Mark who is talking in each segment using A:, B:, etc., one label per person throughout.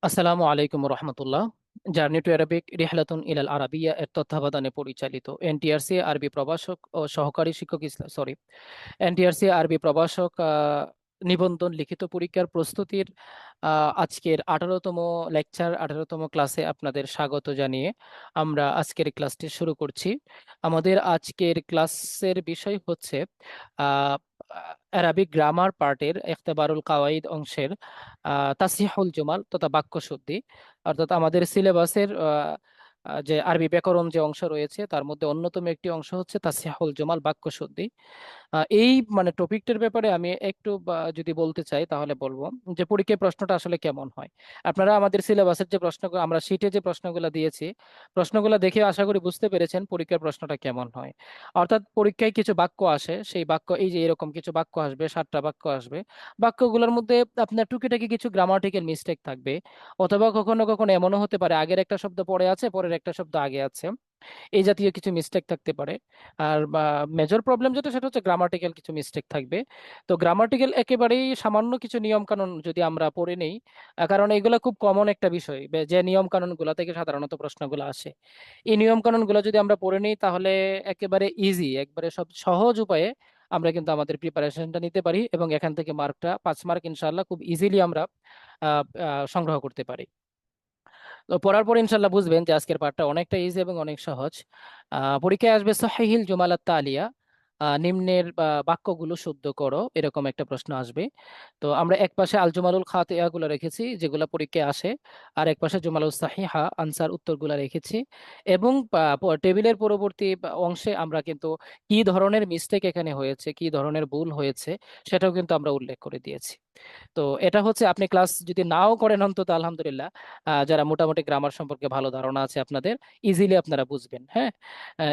A: আসসালামু আলাইকুম রহমতুল্লাহ। Journey to Arabic রিহলাতুন ইলাল আরাবিয়া এর তত্ত্বাবধানে পরিচালিত এনটিআরসি আরবি প্রভাষক ও সহকারী শিক্ষক ইসলাম এনটিআরসি আরবি প্রভাষক নিবন্ধন লিখিত পরীক্ষার প্রস্তুতির আজকের 18তম লেকচার 18তম ক্লাসে আপনাদের স্বাগত জানিয়ে আমরা আজকের ক্লাসটি শুরু করছি। আমাদের আজকের ক্লাসের বিষয় হচ্ছে আহ অ্যারাবিক গ্রামার পার্টের ইখতিবারুল কাওয়াইদ অংশের তাসহিহুল জুমাল তথা বাক্য শুদ্ধি। অর্থাৎ আমাদের সিলেবাসের যে আরবি ব্যাকরণ যে অংশ রয়েছে তার মধ্যে অন্যতম একটি অংশ হচ্ছে তাসহিহুল জুমাল বাক্য শুদ্ধি। এই মানে টপিকটার ব্যাপারে আমি একটু যদি বলতে চাই তাহলে বলবো যে পরীক্ষায় প্রশ্নটা আসলে কেমন হয়। আপনারা আমাদের সিলেবাসের যে প্রশ্নগুলো আমরা শিটে যে প্রশ্নগুলো দিয়েছি, প্রশ্নগুলো দেখে আশা করি বুঝতে পেরেছেন পরীক্ষার প্রশ্নটা কেমন হয়। অর্থাৎ পরীক্ষায় কিছু বাক্য আসে, সেই বাক্য এই যে এরকম কিছু বাক্য আসবে, 7টা বাক্য আসবে। বাক্যগুলোর মধ্যে আপনার টুকিটাকি কিছু গ্রামাটিক্যাল মিস্টেক থাকবে, অথবা কখনো কখনো এমনও হতে পারে আগের একটা শব্দ পরে আছে, পরের একটা শব্দ আগে আছে, এই জাতীয় কিছু মিস্টেক থাকতে পারে। আর মেজর প্রবলেম যেটা সেটা হচ্ছে গ্রামাটিক্যাল কিছু মিস্টেক থাকবে। তো গ্রামাটিক্যাল একেবারেই সামান্য কিছু নিয়ম কানুন যদি আমরা পড়ে নেই, কারণ এগুলো খুব কমন একটা বিষয়, যে নিয়ম কানুন গুলা থেকে সাধারণত প্রশ্নগুলো আসে। এই নিয়ম কানুন গুলো যদি আমরা পড়ে নিই তাহলে একেবারে ইজি, একবারে সব সহজ উপায়ে আমরা কিন্তু আমাদের প্রিপারেশনটা নিতে পারি এবং এখান থেকে মার্কটা 5 মার্ক ইনশাল্লাহ খুব ইজিলি আমরা সংগ্রহ করতে পারি। তো পড়ার পর ইনশাল্লাহ বুঝবেন যে আজকের পাঠটা অনেকটা ইজি এবং অনেক সহজ। পরীক্ষায় আসবে সহিহিল জুমালাত তালিয়া, নিম্নের বাক্যগুলো শুদ্ধ করো, এরকম একটা প্রশ্ন আসবে। তো আমরা এক পাশে আল জুমালুল খাতিয়া গুলো রেখেছি যেগুলো পরীক্ষায় আসে, আর এক পাশে জুমালুল সাহিহা আনসার উত্তরগুলো রেখেছি। এবং টেবিলের পরবর্তী অংশে আমরা কিন্তু কি ধরনের মিস্টেক এখানে হয়েছে, কি ধরনের ভুল হয়েছে, সেটাও কিন্তু আমরা উল্লেখ করে দিয়েছি। তো এটা হচ্ছে আপনি ক্লাস যদি নাও করেন অন্তত আলহামদুলিল্লাহ, যারা মোটামুটি গ্রামার সম্পর্কে ভালো ধারণা আছে আপনাদের, ইজিলি আপনারা বুঝবেন। হ্যাঁ,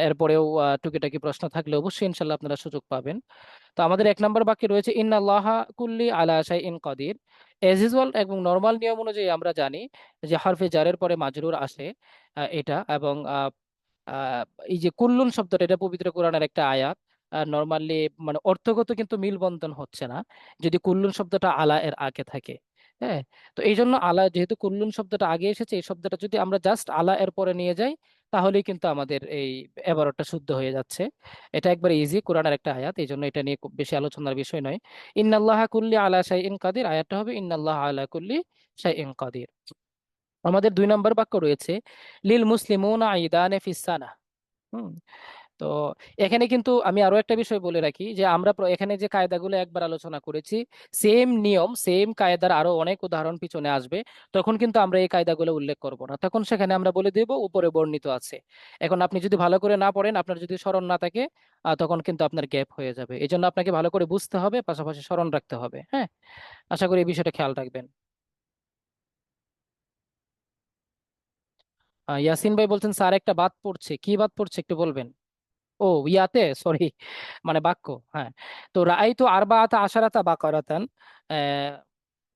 A: এরপরেও টুকিটাকি প্রশ্ন থাকলে অবশ্যই ইনশাল্লাহ আপনারা সুযোগ পাবেন। তো আমাদের 1 নম্বর বাক্যে রয়েছে ইন্নাল্লাহা কুল্লি আলা শাইইন কাদির। এজ ইউজুয়াল এবং নর্মাল নিয়ম অনুযায়ী আমরা জানি যে হরফে জারের পরে মাজরুর আসে, এটা এবং আহ, এই যে কুল্লুন শব্দটা, এটা পবিত্র কোরআনের একটা আয়াত। নর্মালি মানে অর্থগত কিন্তু মিলবন্ধন হচ্ছে না যদি কুল্লুন শব্দটা আলা এর আগে থাকে। হ্যাঁ, তো এই জন্য আলা, যেহেতু কুল্লুন শব্দটা আগে এসেছে, এই শব্দটা যদি আমরা জাস্ট আলা এর পরে নিয়ে যাই তাহলেই কিন্তু আমাদের এই এবারটা শুদ্ধ হয়ে যাচ্ছে। এটা একবার ইজি, কোরআনের একটা আয়াত, এই জন্য এটা নিয়ে খুব বেশি আলোচনার বিষয় নয়। ইন্নাল্লাহা কুল্লি আলা শাইইন কাদির, আয়াতটা হবে ইন্নাল্লাহা আলা কুল্লি শাইইন কাদির। আমাদের 2 নম্বর বাক্য রয়েছে লিল মুসলিমুনা ঈদানে ফিস সানাহ। হুম, তো এখানে কিন্তু আমি আরো একটা বিষয় বলে রাখি যে আমরা এখানে যে কায়দাগুলো একবার আলোচনা করেছি, সেম নিয়ম সেম কায়দার আরো অনেক উদাহরণ পিছনে আসবে। তখন কিন্তু আমরা এই কায়দাগুলো উল্লেখ করব না, তখন সেখানে আমরা বলে দেব উপরে বর্ণিত আছে। এখন আপনি যদি ভালো করে না পড়েন, আপনার যদি স্মরণ না থাকে, তখন কিন্তু আপনার গ্যাপ হয়ে যাবে। এই জন্য আপনাকে ভালো করে বুঝতে হবে, পাশাপাশি স্মরণ রাখতে হবে। হ্যাঁ, আশা করি এই বিষয়টা খেয়াল রাখবেন। ইয়াসিন ভাই বলছেন স্যার একটা বাদ পড়ছে, কি বাদ পড়ছে একটু বলবেন? ও, ইয়াতে সরি, মানে বাক্য। হ্যাঁ, তো রাআইতু আরবাআতা আশারাতা বাকারাতান।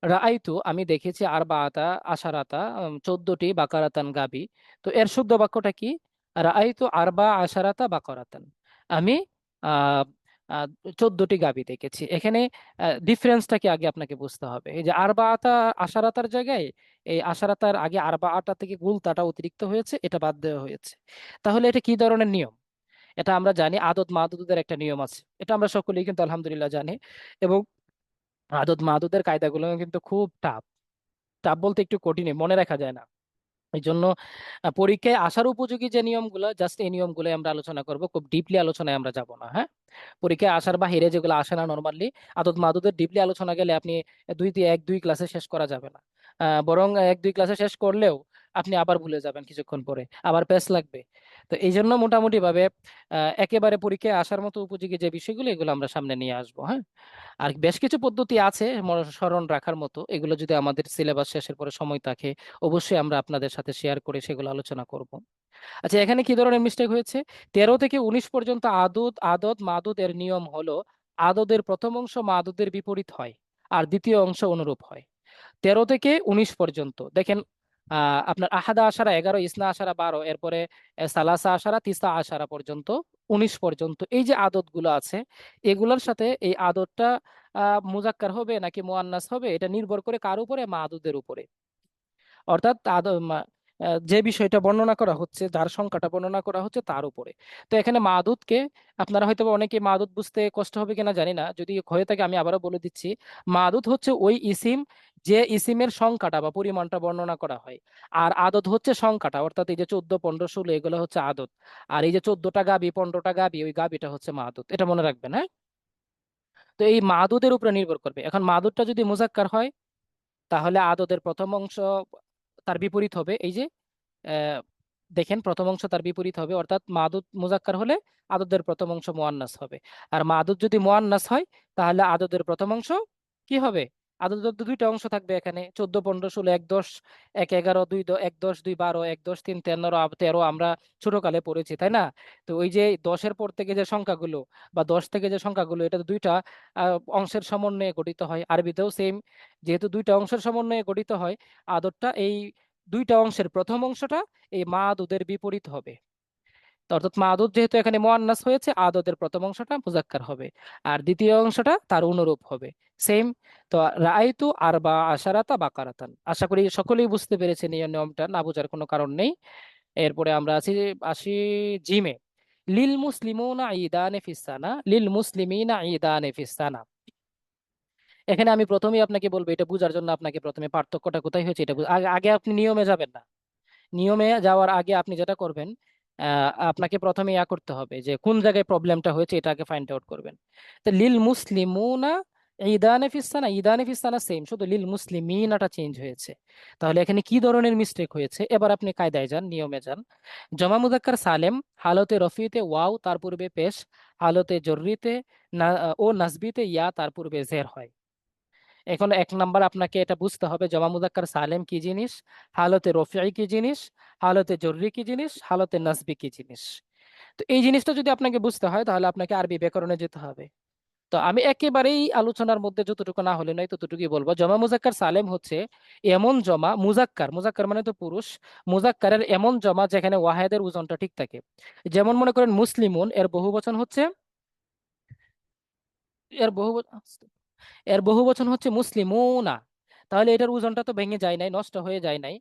A: রাআইতু আমি দেখেছি আরবাআতা আশারাতা 14টি বাকারাতান গাবি। তো এর শুদ্ধ বাক্যটা কি? রাআইতু আরবা আশারাতা বাকারাতান। আমি আহ 14টি গাবি দেখেছি। এখানে ডিফারেন্সটা কি আগে আপনাকে বুঝতে হবে। এই যে আরবাআতা আশারাতার জায়গায় এই আশারাতার আগে আরবাআতা থেকে গুলতাটা অতিরিক্ত হয়েছে, এটা বাদ দেওয়া হয়েছে। তাহলে এটা কি ধরনের নিয়ম? এটা আমরা জানি আদদ মাদুদের একটা নিয়ম আছে, এটা আমরা সকলেই কিন্তু আলহামদুলিল্লাহ জানি। এবং আদদ মাদুদের কায়দাগুলো কিন্তু খুব টাফ। টাফ বলতে একটু কঠিন, মনে রাখা যায় না। এই জন্য পরীক্ষায় আসার উপযোগী যে নিয়মগুলো, জাস্ট এই নিয়মগুলো আমরা আলোচনা করব, খুব ডিপলি আলোচনায় আমরা যাব না। হ্যাঁ, পরীক্ষায় আসার বাহিরে যেগুলো আসে না নর্মালি, আদত মাদুদের ডিপলি আলোচনা গেলে আপনি এক দুই ক্লাসে শেষ করা যাবে না। বরং এক দুই ক্লাসে শেষ করলেও আপনি আবার ভুলে যাবেন, কিছুক্ষণ পরে আবার পেস লাগবে। তো এই জন্য মোটামুটি ভাবে একেবারে পরীক্ষায় আসার মতো উপযোগী যে বিষয়গুলো, এগুলো আমরা সামনে নিয়ে আসবো। হ্যাঁ, আর বেশ কিছু পদ্ধতি আছে স্মরণ রাখার মতো, এগুলো যদি আমাদের সিলেবাস শেষের পরে সময় থাকে অবশ্যই আমরা আপনাদের সাথে শেয়ার করে সেগুলো আলোচনা করব। আচ্ছা, এখানে কি ধরনের মিস্টেক হয়েছে? 13 থেকে 19 পর্যন্ত আদত আদত মাদুদ এর নিয়ম হলো আদদের প্রথম অংশ মাদুদের বিপরীত হয় আর দ্বিতীয় অংশ অনুরূপ হয়। 13 থেকে 19 পর্যন্ত দেখেন, আপনার আহাদা আশারা 11, ইসনা আশারা 12, এরপরে সালাসা আশারা তিসা আশারা পর্যন্ত, 19 পর্যন্ত এই যে আদত গুলো আছে, এগুলোর সাথে এই আদতটা মুজাক্কার হবে নাকি মুয়ান্নাস হবে, এটা নির্ভর করে কার উপরে? মাদুদের উপরে। অর্থাৎ যে বিষয়টা বর্ণনা করা হচ্ছে, যার সংখ্যাটা বর্ণনা করা হচ্ছে তার উপরে। তো এখানে মাদুদকে, আপনারা হয়তো অনেকে মাদুদ বুঝতে কষ্ট হবে কিনা জানি না, যদি হয়ে থাকে আমি আবারও বলে দিচ্ছি। মাদুদ হচ্ছে ওই ইসিম যে ইসিমের সংখ্যাটা বা পরিমাণটা বর্ণনা করা হয়। আর আদদ হচ্ছে সংখ্যাটা, অর্থাৎ এই যে 14, 15, 16 এগুলো হচ্ছে আদদ। আর এই যে 14টা গাবি, 15টা গাবি, ওই গাবিটা হচ্ছে মাদুদ, এটা মনে রাখবেন, হ্যাঁ। তো এই মাদুদের উপরে নির্ভর করবে। এখন মাদুদটা যদি মুজাক্কার হয়, তাহলে আদদের প্রথম অংশ তার বিপরীত হবে। এই যে আহ, দেখেন, প্রথম অংশ তার বিপরীত হবে, অর্থাৎ মাদুদ মুজাক্কার হলে আদদের প্রথম অংশ মুয়ান্নাস হবে। আর মাদুদ যদি মুয়ান্নাস হয়, তাহলে আদদের প্রথম অংশ কি হবে? আদদের তো দুইটা অংশ থাকবে এখানে, 14, 15, 16, 1, 10, 1, 11, 2, 1, 10, 2, 12, 1, 10, 3, 13, 13 আমরা ছোটকালে পড়েছি, তাই না? তো ওই যে 10-এর পর থেকে যে সংখ্যাগুলো বা 10 থেকে যে সংখ্যাগুলো, এটা তো দুইটা অংশের সমন্বয়ে গঠিত হয়। আরবিতেও সেম, যেহেতু দুইটা অংশের সমন্বয়ে গঠিত হয়, আদরটা এই দুইটা অংশের প্রথম অংশটা এই মাদুদের বিপরীত হবে। তো অর্থাৎ মাদুদ যেহেতু এখানে মুয়ান্নাস হয়েছে, আদদের প্রথম অংশটা মুজাক্কার হবে, আর দ্বিতীয় অংশটা তার অনুরূপ হবে। সেম। তো রাআইতু আরবা আশারাতা বাকারাতান, আশা করি সকলেই বুঝতে পেরেছেন এই নিয়মটা, না বোঝার কোনো কারণ নেই। এরপরে আমরা আসি আসি জিমে। লিল মুসলিমুনা ঈদানে ফিসানা, লিল মুসলিমিনা ঈদানে ফিসানা। এখানে আমি প্রথমেই আপনাকে বলবো, এটা বোঝার জন্য আপনাকে প্রথমে পার্থক্যটা কোথায় হয়েছে এটা আগে আগে আপনি নিয়মে যাবেন না। নিয়মে যাওয়ার আগে আপনি যেটা করবেন, আপনাকে প্রথমে ইয়া করতে হবে যে কোন জায়গায় প্রবলেমটা হয়েছে, এটা আগে ফাইন্ড আউট করবেন। তো লিল মুসলিমুনা ঈদানে ফিসানা, ঈদানে ফিসানা সেম, শুধু লিল মুসলিমিনাটা চেঞ্জ হয়েছে। তাহলে এখানে কি ধরনের মিস্টেক হয়েছে? এবার আপনি কায়দায় যান, নিয়মে যান। জমা মুজাক্কার সালেম হালতে রফিতে ওয়াও তার পূর্বে পেশ, হালতে জররিতে না ও নাসবিতে ইয়া তার পূর্বে জের হয়। এখন 1 নাম্বার আপনাকে এটা বুঝতে হবে, জমা মুজাক্কার সালেম কি জিনিস, হালতে রফিঈ কি জিনিস, হালতে জররি কি জিনিস, হালতে নাসবি কি জিনিস। তো এই জিনিসটা যদি আপনাকে বুঝতে হয়, তাহলে আপনাকে আরবি ব্যাকরণে যেতে হবে। তো আমি একেবারেই আলোচনার মধ্যে যতটুকু না হলে নয় ততটুকুই বলবো। জমা মুজাক্কার সালেম হচ্ছে এমন জমা, মুজাক্কার, মুজাক্কার মানে তো পুরুষ, মুজাক্কারের এমন জমা যেখানে ওয়াহেদের ওজনটা ঠিক থাকে। যেমন মনে করেন মুসলিমুন, এর বহুবচন হচ্ছে, এর বহু এর বহু বচন হচ্ছে মুসলিমুনা। তাহলে এটার ওজনটা তো ভেঙে যায় নাই, নষ্ট হয়ে যায় নাই।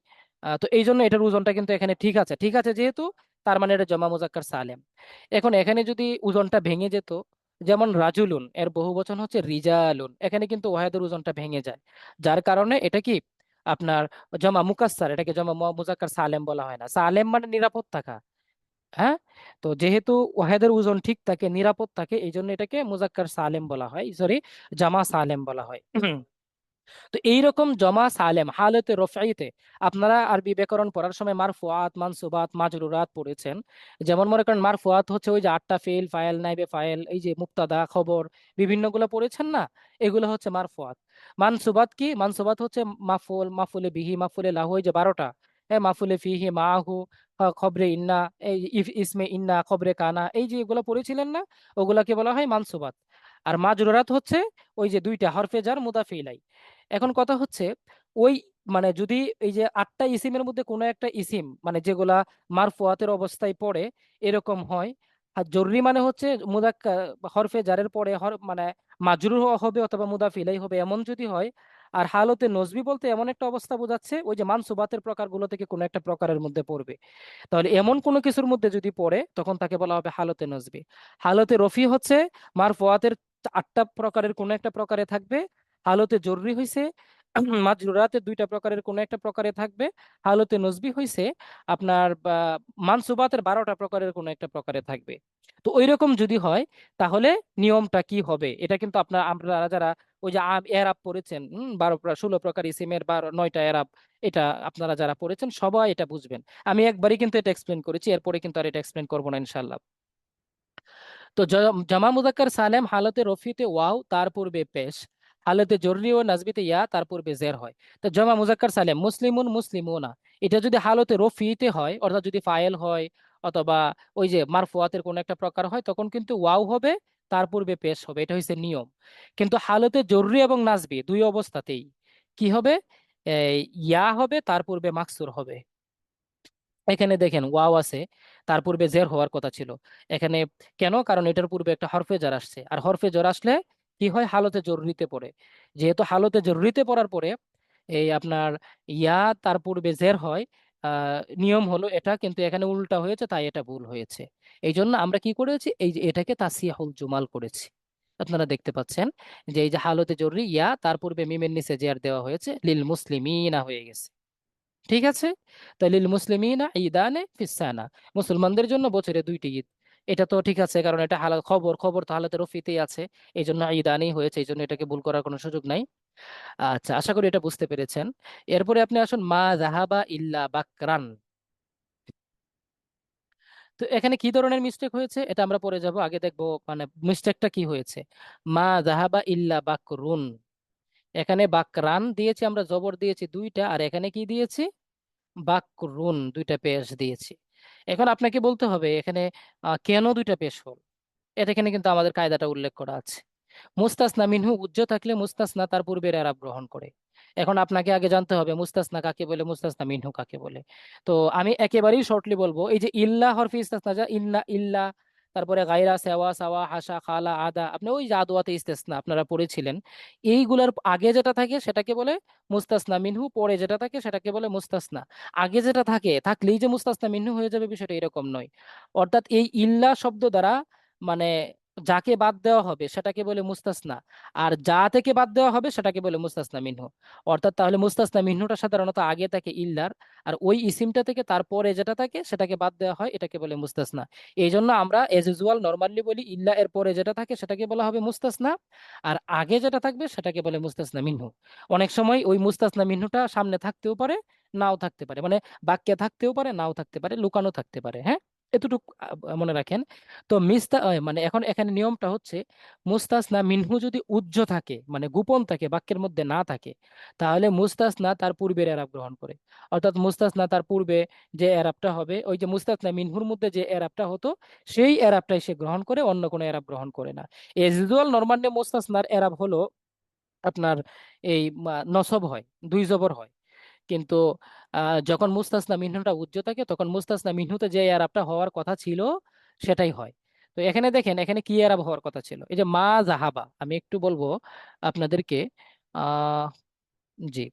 A: তো এই জন্য এটার ওজনটা কিন্তু এখানে ঠিক আছে, ঠিক আছে যেহেতু, তার মানে এটা জমা মুজাক্কার সালেম। এখন এখানে যদি ওজনটা ভেঙে যেত, যেমন রাজুলুন, এর বহু বচন হচ্ছে রিজালুন, এখানে কিন্তু ওয়াহেদের ওজনটা ভেঙে যায়, যার কারণে এটা কি আপনার জমা মুকাসসার, এটাকে জমা মুজাক্কার সালেম বলা হয় না। সালেম মানে নিরাপদ থাকা, হ্যাঁ। তো যেহেতু ওয়াহেদের ওজন ঠিক থাকে, নিরাপদ থাকে, এই জন্য এটাকে মুজাক্কার সালেম বলা হয়, সরি, জামা সালেম বলা হয়। তো এইরকম জমা সালেম হালতে রফাইতে, আপনারা আরবি ব্যাকরণ পড়ার সময় মারফুআত, মানসুবাত, মাজরুরাত পড়েছেন। যেমন মনে করেন মারফুআত হচ্ছে ওই যে 8টা ফেল, ফাইল, নাইবে ফাইল, এই যে মুক্তাদা, খবর, বিভিন্নগুলো পড়েছেন না, এগুলো হচ্ছে মারফুআত। মানসুবাত কি? মানসুবাত হচ্ছে মাফুল, মাফুলে বিহি, মাফুলে লাহু, এই যে 12টা, হ্যাঁ, মাফুলে ফিহি, মাহু, খবরে ইন্না, এই ইসমে ইন্না, খবরে কানা, এই যে এগুলো পড়েছিলেন না, ওগুলাকে বলা হয় মানসুবাত। আর মাজরুরাত হচ্ছে ওই যে 2টা হরফে জার মুদাফ ইলাই। এখন কথা হচ্ছে, ওই মানে যদি এই যে 8টা ইসিমের মধ্যে কোনো একটা ইসিম মানে যেগুলা মারফুয়াতের অবস্থায় পড়ে এরকম হয়, আর জরুরি মানে হচ্ছে মুদাক্কার হরফে জারের পরে মানে মাজরুর হবে অথবা মুদাফ ইলাই হবে, এমন যদি হয়। আর হালতে নজবি বলতে এমন একটা অবস্থা বোঝাচ্ছে ওই যে মানসুবাতের প্রকারগুলো থেকে কোনো একটা প্রকারের মধ্যে পড়বে। তাহলে এমন কোনো কিছুর মধ্যে যদি পড়ে, তখন তাকে বলা হবে হালতে নজবি। হালতে রফি হচ্ছে মারফুয়াতের 8টা প্রকারের কোনো একটা প্রকারে থাকবে। হালতে জরুরি হইছে মাজরুরাতের 2টা প্রকারের কোনো একটা প্রকারে থাকবে। হালতে নজবি হইছে আপনার বা মানসুবাতের 12টা প্রকারের কোনো একটা প্রকারে থাকবে। তো ওই রকম যদি হয়, তাহলে নিয়মটা কি হবে, এটা কিন্তু আপনারা যারা ওই যে এরাব পড়েছেন, 16 প্রকার ইসিমের 9টা এরাব, এটা আপনারা যারা পড়েছেন সবাই এটা বুঝবেন। আমি একবারই কিন্তু এটা এক্সপ্লেন করেছি, এরপরে কিন্তু আর এটা এক্সপ্লেন করবো না ইনশাল্লাহ। তো জামা মুজাক্কার সালেম হালতে রফিতে ওয়াও তার পূর্বে পেশ, হালতে জরুরি ও নাজবিতে ইয়া তার পূর্বে জের হয়। তো জামা মুজাক্কার সালেম মুসলিমুন, মুসলিমুনা, এটা যদি হালতে রফিতে হয়, অর্থাৎ যদি ফাইল হয় অথবা ওই যে মারফুয়াতের কোন একটা প্রকার হয়, তখন কিন্তু ওয়াও হবে, তার পূর্বে পেশ হবে, এটা হচ্ছে নিয়ম। কিন্তু হালতে জরুরি এবং নাজবি দুই অবস্থাতেই কি হবে? ইয়া হবে, তার পূর্বে মাকসুর হবে। এখানে দেখেন ওয়াও আছে, তার পূর্বে জের হওয়ার কথা ছিল এখানে। কেন? কারণ এটার পূর্বে একটা হরফে জার আসছে, আর হরফে জার আসলে কি হয়? হালতে জরুরিতে পড়ে। যেহেতু হালতে জরুরিতে পড়ার পরে এই আপনার ইয়া তার পূর্বে জের হয়, নিয়ম হলো এটা, কিন্তু এখানে উল্টা হয়েছে, তাই এটা ভুল হয়েছে। এই জন্য আমরা কি করেছি, এই যে এটাকে তাসিয়াহুল জুমাল করেছি। আপনারা দেখতে পাচ্ছেন যে এই যে হালতে জরুরি ইয়া তার পূর্বে মিমের নিচে জের দেওয়া হয়েছে, লিল মুসলিমিনা হয়ে গেছে। ঠিক আছে। তো লিল মুসলিমিনা ঈদানে ফিসানা, মুসলমানদের জন্য বছরে দুইটি ঈদ। এটা তো ঠিক আছে, কারণ এটা হালাল খবর, খবর তো হালাতে রফিতেই আছে, এই জন্য ঈদানেই হয়েছে, এই জন্য এটাকে ভুল করার কোনো সুযোগ নাই। আচ্ছা, আশা করি এটা বুঝতে পেরেছেন। এরপরে আপনি আসুন মা জাহাবা ইল্লা বাকরান। তো এখানে কি ধরনের মিস্টেক হয়েছে এটা আমরা পরে যাব, আগে দেখবো মানে মিস্টেকটা কি হয়েছে। মা জাহাবা ইল্লা বাকরুন, এখানে বাকরান দিয়েছি আমরা, জবর দিয়েছি দুইটা, আর এখানে কি দিয়েছি, বাকরুন, দুইটা পেশ দিয়েছি। এখন আপনাকে বলতে হবে এখানে কেন দুইটা পেশ হল। এটা এখানে কিন্তু আমাদের কায়দাটা উল্লেখ করা আছে। মুস্তাসনা মিনহু উজ্জ থাকলে মুস্তাসনা তার পূর্বের এরাব গ্রহণ করে। এখন আপনাকে আগে জানতে হবে মুস্তাসনা কাকে বলে, মুস্তাসনা মিনহু কাকে বলে। তো আমি একেবারেই শর্টলি বলবো, এই যে ইল্লা হরফি ইস্তেসনা, যা ইন্না ইল্লা, তারপরে গায়রা সেওয়া সাওয়া হাসা খালা আদা, আপনি ওই জাদুয়াতে ইস্তেসনা আপনারা পড়েছিলেন, এইগুলার আগে যেটা থাকে সেটাকে বলে মুস্তাসনা মিনহু, পরে যেটা থাকে সেটাকে বলে মুস্তাসনা। আগে যেটা থাকে থাকলেই যে মুস্তাসনা মিনহু হয়ে যাবে, বিষয়টা এরকম নয়। অর্থাৎ এই ইল্লা শব্দ দ্বারা মানে যাকে বাদ দেওয়া হবে সেটাকে বলে মুস্তাসনা, আর যা থেকে বাদ দেওয়া হবে সেটাকে বলে মুস্তাসনা মিনহু। অর্থাৎ তাহলে মুস্তাসনা মিনহুটা সাধারণত আগে থাকে ইল্লার, আর ওই ইসিমটা থেকে তারপরে যেটা থাকে সেটাকে বাদ দেওয়া হয়, এটাকে বলে মুস্তাসনা। এই জন্য আমরা এজ ইউজুয়াল নর্মালি বলি ইল্লা এর পরে যেটা থাকে সেটাকে বলা হবে মুস্তাসনা, আর আগে যেটা থাকবে সেটাকে বলে মুস্তাসনা মিনহু। অনেক সময় ওই মুস্তাসনা মিনহুটা সামনে থাকতেও পারে, নাও থাকতে পারে, মানে বাক্যে থাকতেও পারে, নাও থাকতে পারে, লুকানো থাকতে পারে। হ্যাঁ, এতটুকু মনে রাখেন। তো মানে এখন এখানে নিয়মটা হচ্ছে, মুস্তাসনা মিনহু যদি উজ্জ থাকে মানে গোপন থাকে, বাক্যের মধ্যে না থাকে, তাহলে মুস্তাসনা তার পূর্বের এরাব গ্রহণ করে। অর্থাৎ মুস্তাসনা তার পূর্বে যে এরাবটা হবে, ওই যে মুস্তাসনা মিনহুর মধ্যে যে এরাবটা হতো, সেই এরাবটাই সে গ্রহণ করে, অন্য কোনো এরাব গ্রহণ করে না। এজ ইউজুয়াল নরমালি মুস্তাসনার এরাব হলো আপনার এই নসব হয়, দুই জবর হয়। কিন্তু যখন মুস্তাসনা মিনহুটা উজ্জ থাকে, তখন মুস্তাসনা মিনহুতে যে এরাবটা হওয়ার কথা ছিল সেটাই হয়। তো এখানে দেখেন, এখানে কি এরাব হওয়ার কথা ছিল, এই যে মা জাহাবা, আমি একটু বলবো আপনাদেরকে। আহ জি,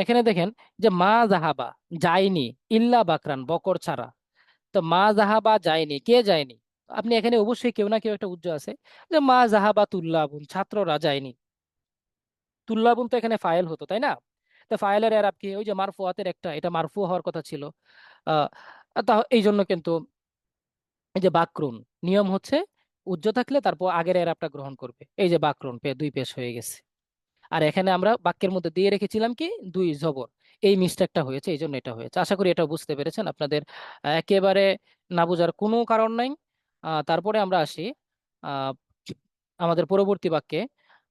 A: এখানে দেখেন যে মা জাহাবা যায়নি, ইল্লা বাকরান বকর ছাড়া। তো মা জাহাবা যায়নি, কে যায়নি? আপনি এখানে অবশ্যই কেউ না কেউ একটা উজ্জ আছে, যে মা জাহাবা তুল্লাবুন, ছাত্ররা যায়নি। তুল্লাবুন তো এখানে ফাইল হতো, তাই না? তো ফাইলের এরাব কি, ওই যে মারফুয়াতের একটা, এটা মারফু হওয়ার কথা ছিল। আহ তা এই জন্য কিন্তু এই যে বাকরুন, নিয়ম হচ্ছে উজ্জ থাকলে তারপর আগের এরাবটা গ্রহণ করবে। এই যে বাকরুন দুই পেশ হয়ে গেছে। আর এখানে আমরা বাক্যের মধ্যে দিয়ে রেখেছিলাম কি, দুই জবর। এই মিস্টেকটা হয়েছে, এই জন্য এটা হয়েছে। আশা করি এটা বুঝতে পেরেছেন আপনাদের। একেবারে না বোঝার কোনো কারণ নাই। তারপরে আমরা আসি আহ, আমাদের পরবর্তী বাক্যে।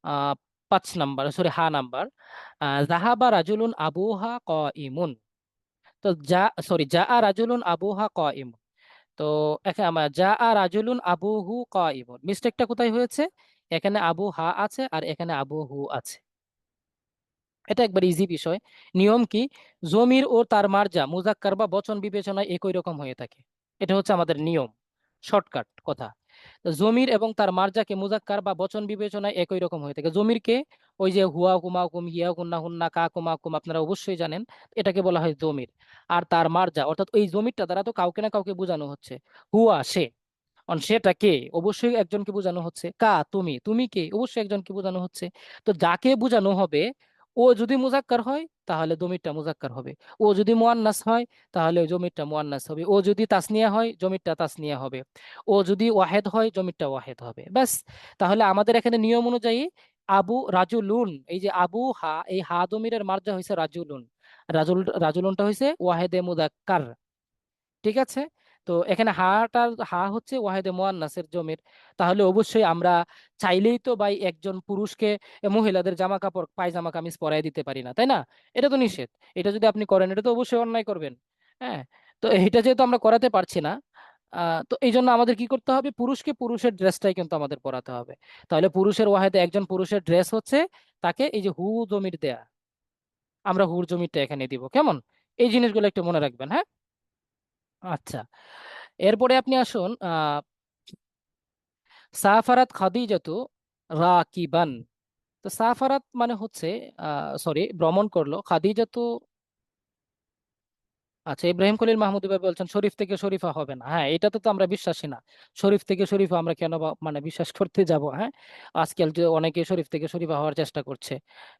A: আহ 5 নাম্বার, সরি হা নাম্বার, জাহাবা রাজুলুন আবুহা ক ইমুন। তো সরি যা আ রাজুলুন আবুহা ক ইমুন। তো এখানে আমার যা আ রাজুলুন আবুহু ক ইমুন, মিস্টেকটা কোথায় হয়েছে? এখানে আবু হা আছে আর এখানে আবু হু আছে। এটা একবার ইজি বিষয়। নিয়ম কি, জমির ও তার মার্জা মুজাক্কার বা বচন বিবেচনায় একই রকম হয়ে থাকে। এটা হচ্ছে আমাদের নিয়ম, শর্টকাট কথা। তো জমির এবং তার মার্জাকে মুজাক্কার বা বচন বিবেচনায় একই রকম হয়ে থাকে। জমিরকে ওই যে হুয়া কুমা কুম, হিয়া কুন্না হুন্না, কা কুমা কুম, আপনারা অবশ্যই জানেন, এটাকে বলা হয় জমির। আর তার মার্জা, অর্থাৎ ওই জমিরটা দ্বারা তো কাউকে না কাউকে বোঝানো হচ্ছে। হুয়া সে, সেটা কে, অবশ্যই একজনকে বোঝানো হচ্ছে। কা তুমি, তুমি কে, অবশ্যই একজনকে বোঝানো হচ্ছে। তো যাকে বোঝানো হবে, ও যদি মুজাক্কার হয় তাহলে জমিরটা মুজাক্কার হবে, ও যদি মুয়ান্নাস হয় তাহলে জমিরটা মুয়ান্নাস হবে, ও যদি তাসনিয়া হয় জমিরটা তাসনিয়া হবে, ও যদি ওয়াহেদ হয় জমিরটা ওয়াহেদ হবে, ব্যাস। তাহলে আমাদের এখানে নিয়ম অনুযায়ী আবু রাজুলুন, এই যে আবু হা, এই হা দমিরের মার্জা হয়েছে রাজুলুন, রাজুলুনটা হয়েছে ওয়াহেদে মুজাক্কার। ঠিক আছে। তো এখানে হা হচ্ছে ওয়াহেদে মুয়ান্নাসের জমির। তাহলে অবশ্যই আমরা চাইলেই তো ভাই একজন পুরুষকে মহিলাদের জামা কাপড় পায়জামা কামিজ পরাই দিতে পারি না, তাই না? এটা তো নিষেধ। এটা যদি আপনি করেন এটা তো অবশ্যই অন্যায় করবেন। হ্যাঁ। তো এটা যেহেতু আমরা করাতে পারছি না, তো এই জন্য আমাদের কি করতে হবে, পুরুষকে পুরুষের ড্রেসটাই কিন্তু আমাদের পরাতে হবে। তাহলে পুরুষের ওয়াহেদে একজন পুরুষের ড্রেস হচ্ছে, তাকে এই যে হু জমির দেয়া, আমরা হুর জমিরটা এখানে দিব, কেমন? এই জিনিসগুলো একটু মনে রাখবেন, হ্যাঁ। আচ্ছা, এরপরে আপনি আসুন সাফারাত খাদিজাতু রাকিবান। তো সাফারাত মানে হচ্ছে সরি, ভ্রমণ করলো খাদিজা তো। আচ্ছা, ইব্রাহিম খলিল মাহমুদ ভাই বলছেন শরীফ থেকে শরীফা হবে না। হ্যাঁ, এটা তো তো আমরা বিশ্বাসী না। শরীফ থেকে শরীফা আমরা কেন মানে বিশ্বাস করতে যাব? হ্যাঁ, আজকাল যে অনেকে শরীফ থেকে শরীফা হওয়ার চেষ্টা করছে।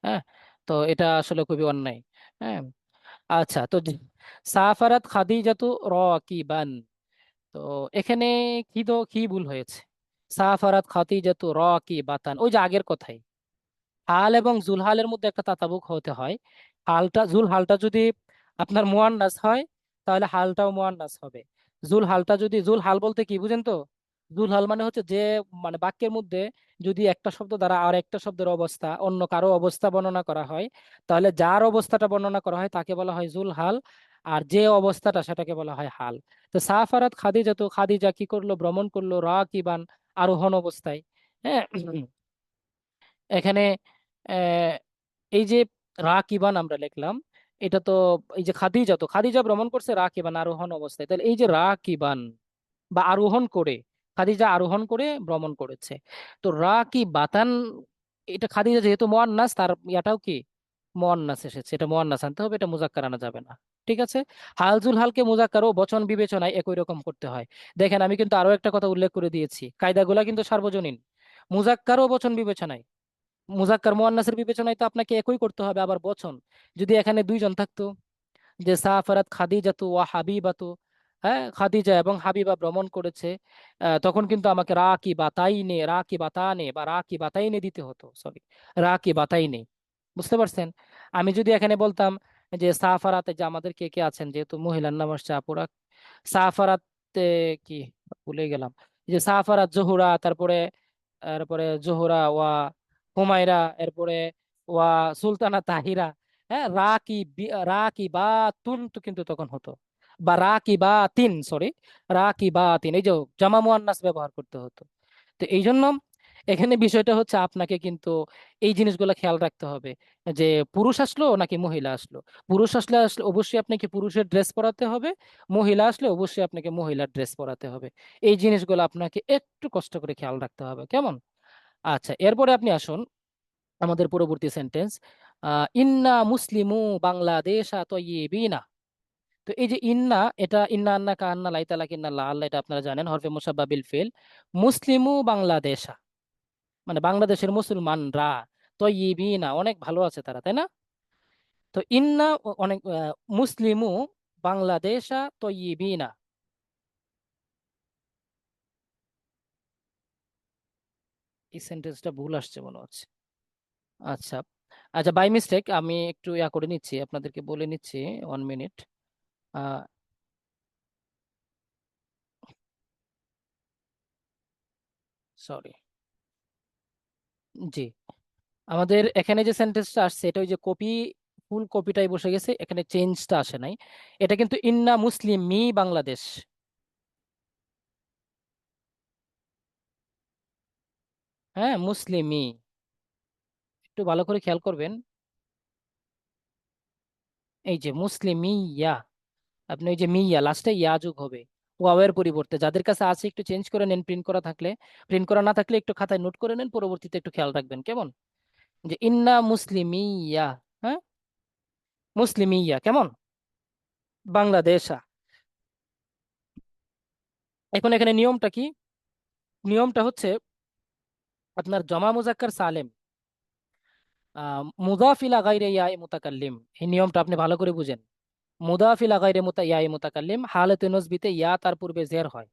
A: হ্যাঁ, তো এটা আসলে খুবই অন্যায়। হ্যাঁ, আচ্ছা, তো সাফারাত খাদিজাতু রাকিবান। তো এখানে কি ভুল হয়েছে? সাফারাত খাদিজাতু রাকিবাতান, ওই যে আগের কথাই। হাল এবং জুলহালের মধ্যে একটা তাতাবুক হতে হয়। জুলহালটা যদি আপনার মুয়ান্নাস হয়, তাহলে হালটাও মুয়ান্নাস হবে। জুলহাল বলতে কি বুঝেন তো? জুলহাল মানে হচ্ছে যে, মানে বাক্যের মধ্যে যদি একটা শব্দ দ্বারা আর একটা শব্দের অবস্থা, অন্য কারো অবস্থা বর্ণনা করা হয়, তাহলে যার অবস্থাটা বর্ণনা করা হয় তাকে বলা হয় জুলহাল। আর যে অবস্থাটা সেটাকে বলা হয় হাল। তো সাফারাত খাদিজা, তো খাদিজা কি করলো? ভ্রমণ করলো রাকিবান, আরোহণ অবস্থায়। হ্যাঁ, এখানে আহ, এই যে রাকিবান আমরা লিখলাম, এটা তো এই যে খাদিজা, তো খাদিজা ভ্রমণ করছে রাকিবান, আরোহণ অবস্থায়। তাহলে এই যে রাকিবান বা আরোহণ করে, খাদিজা আরোহণ করে ভ্রমণ করেছে। তো রাকিবাতান, এটা খাদিজা যেহেতু মুয়ান্নাস, তার ইয়াটাও কি মুয়ান্নাস এসেছে, এটা মুয়ান্নাস আনতে হবে, এটা মুজাক্কার আনা যাবে না। ঠিক আছে। হালজুল হালকে মুজাক্কার ও বচন বিবেচনায় একই রকম করতে হয়। দেখেন, আমি কিন্তু আরো একটা কথা উল্লেখ করে দিয়েছি, কায়দাগুলা কিন্তু সার্বজনীন। মুজাক্কার ও বচন বিবেচনায়, মুজাক্কার মুয়ান্নাসের বিবেচনায় তো আপনাকে একই করতে হবে। আবার বচন, যদি এখানে দুইজন থাকতো, যে সাফারাত খাদিজাতু ওয়া হাবিবাতু, হ্যাঁ, খাদিজা এবং হাবিবা ভ্রমণ করেছে, তখন কিন্তু আমাকে রাকি বাতানে বা রাকি বাতাইনে দিতে হতো, সরি, রাকি বাতাইনে। বুঝতে পারছেন? আমি যদি এখানে বলতাম যে সাফারাতে, যে আমাদের কে কে আছেন, যেহেতু মহিলার নাম আসছে আপুরা, সাফারাতে কি ভুলে গেলাম, যে সাফারাত জোহরা, তারপরে তারপরে জোহরা ওয়া হুমায়রা, এরপরে ওয়া সুলতানা তাহিরা। হ্যাঁ, রাকি বা তুন তো কিন্তু তখন হতো, বা রাকি বা তিন, সরি, রাকি বা তিন, এই যে জামা মুয়ান্নাস ব্যবহার করতে হতো। তো এই জন্য এখানে বিষয়টা হচ্ছে আপনাকে কিন্তু এই জিনিসগুলো খেয়াল রাখতে হবে, যে পুরুষ আসলো নাকি মহিলা আসলো। পুরুষ আসলে আসলে অবশ্যই আপনাকে পুরুষের ড্রেস পরাতে হবে, মহিলা আসলে অবশ্যই আপনাকে মহিলার ড্রেস পরাতে হবে। এই জিনিসগুলো আপনাকে একটু কষ্ট করে খেয়াল রাখতে হবে, কেমন? আচ্ছা, এরপরে আপনি আসুন আমাদের পরবর্তী সেন্টেন্স, ইন্না মুসলিমু বাংলাদেশ তয়্যিবিনা। তো এই যে ইন্না, এটা ইন্না আন্না কান্না লাইতা লাকিন্না লা আল্লাহ, এটা আপনারা জানেন, হরফে মুসাব্বা বিল ফিল। মুসলিমু বাংলাদেশা মানে বাংলাদেশের মুসলমানরা, তয়্যিবিনা অনেক ভালো আছে তারা, তাই না? তো ইন্না অনেক মুসলিমু বাংলাদেশা তয়্যিবিনা, এই সেন্টেন্সটা ভুল আসছে মনে হচ্ছে। আচ্ছা, আচ্ছা, বাই মিস্টেক আমি একটু ইয়া করে নিচ্ছি, আপনাদেরকে বলে নিচ্ছি, 1 মিনিট। সরি, জি, আমাদের এখানে যে সেন্টেন্সটা আসছে, এটা ওই যে কপি, ফুল কপিটাই বসে গেছে, এখানে চেঞ্জটা আসে নাই। এটা কিন্তু ইন্না মুসলিমি বাংলাদেশ। হ্যাঁ, মুসলিমি, একটু ভালো করে খেয়াল করবেন। এই যে মুসলিমিয়া, আপনি ওই যে মিয়া লাস্টে ইয়া যোগ হবে ওয়াওয়ের পরিবর্তে। যাদের কাছে আছে একটু চেঞ্জ করে নেন, প্রিন্ট করা থাকলে। প্রিন্ট করা না থাকলে একটু খাতায় নোট করে নেন, পরবর্তীতে একটু খেয়াল রাখবেন, কেমন? যে ইন্না মুসলিমিয়া, হ্যাঁ, মুসলিমিয়া, কেমন? বাংলাদেশা। এখন এখানে নিয়মটা কি? নিয়মটা হচ্ছে আপনার জমা মুজাক্কার সালেম মুদাফ ইলা গায়রে ইয়ায়ে মুতাকাল্লিম, এই নিয়মটা আপনি ভালো করে বুঝেন। মুদাফ ইলা গায়রে ইয়ায়ে মুতাকাল্লিম, হালাতে নসবিতে ইয়া তার পূর্বে জের হয়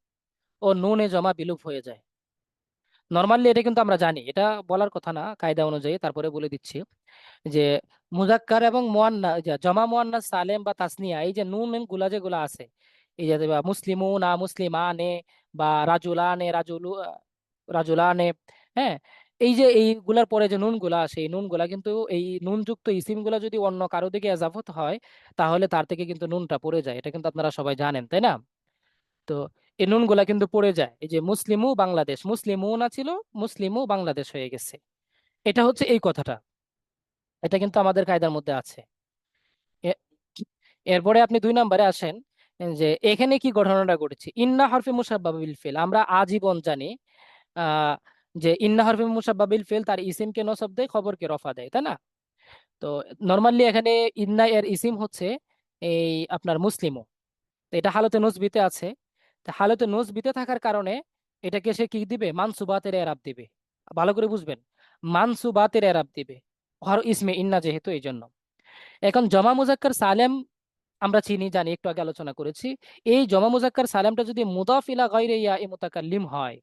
A: ও নুনে জমা বিলুপ হয়ে যায়। নর্মালি এটা কিন্তু আমরা জানি, এটা বলার কথা না কায়দা অনুযায়ী, তারপরে বলে দিচ্ছি যে মুজাক্কার এবং জমা মুয়ান্নাস সালেম বা তাসনিয়া, এই যে নুন গুলা যেগুলা আছে, এই যে বা মুসলিমু না মুসলিমানে, বা রাজুলানে রাজুলানে, হ্যাঁ, এই যে এইগুলার পরে যে নুন গুলা আসে, এই নুন গুলা কিন্তু, এই নুন যুক্ত ইসিম গুলা যদি অন্য কারো দিকে এজাফত হয়, তাহলে তার থেকে কিন্তু নুনটা পড়ে যায়, এটা কিন্তু আপনারা সবাই জানেন, তাই না? তো এই নুন গুলা কিন্তু পড়ে যায়, এই যে মুসলিমু বাংলাদেশ, মুসলিমু না ছিল, মুসলিমু বাংলাদেশ হয়ে গেছে। এটা হচ্ছে এই কথাটা, এটা কিন্তু আমাদের কায়দার মধ্যে আছে। এ- এরপরে আপনি 2 নম্বরে আসেন, যে এখানে কি ঘটনাটা ঘটেছে। ইন্না হরফে মুসাব্বা বিল ফিল, আমরা আজীবন জানি যে ইন্না হরফে মুসাব্বাবিল ফেল তার ইসিমকে নসব দেয়, খবরকে রফা দেয়, তাই না? তো নর্মালি এখানে ইন্না এর ইসিম হচ্ছে এই আপনার মুসলিমও। তো এটা হালতে নসবিতে আছে। তো হালতে নসবিতে থাকার কারণে এটাকে সে কি দিবে? মানসুবাতের এরাব দিবে। ভালো করে বুঝবেন, মানসুবাতের এরাব দিবে, হর ইসমে ইন্না যেহেতু, এই জন্য। এখন জমা মুজাক্কার সালেম আমরা চিনি, জানি, একটু আগে আলোচনা করেছি। এই জমা মুজাক্কার সালেমটা যদি মুদাফ ইলা গায়রে ইয়া এ মুতাকাল্লিম হয়,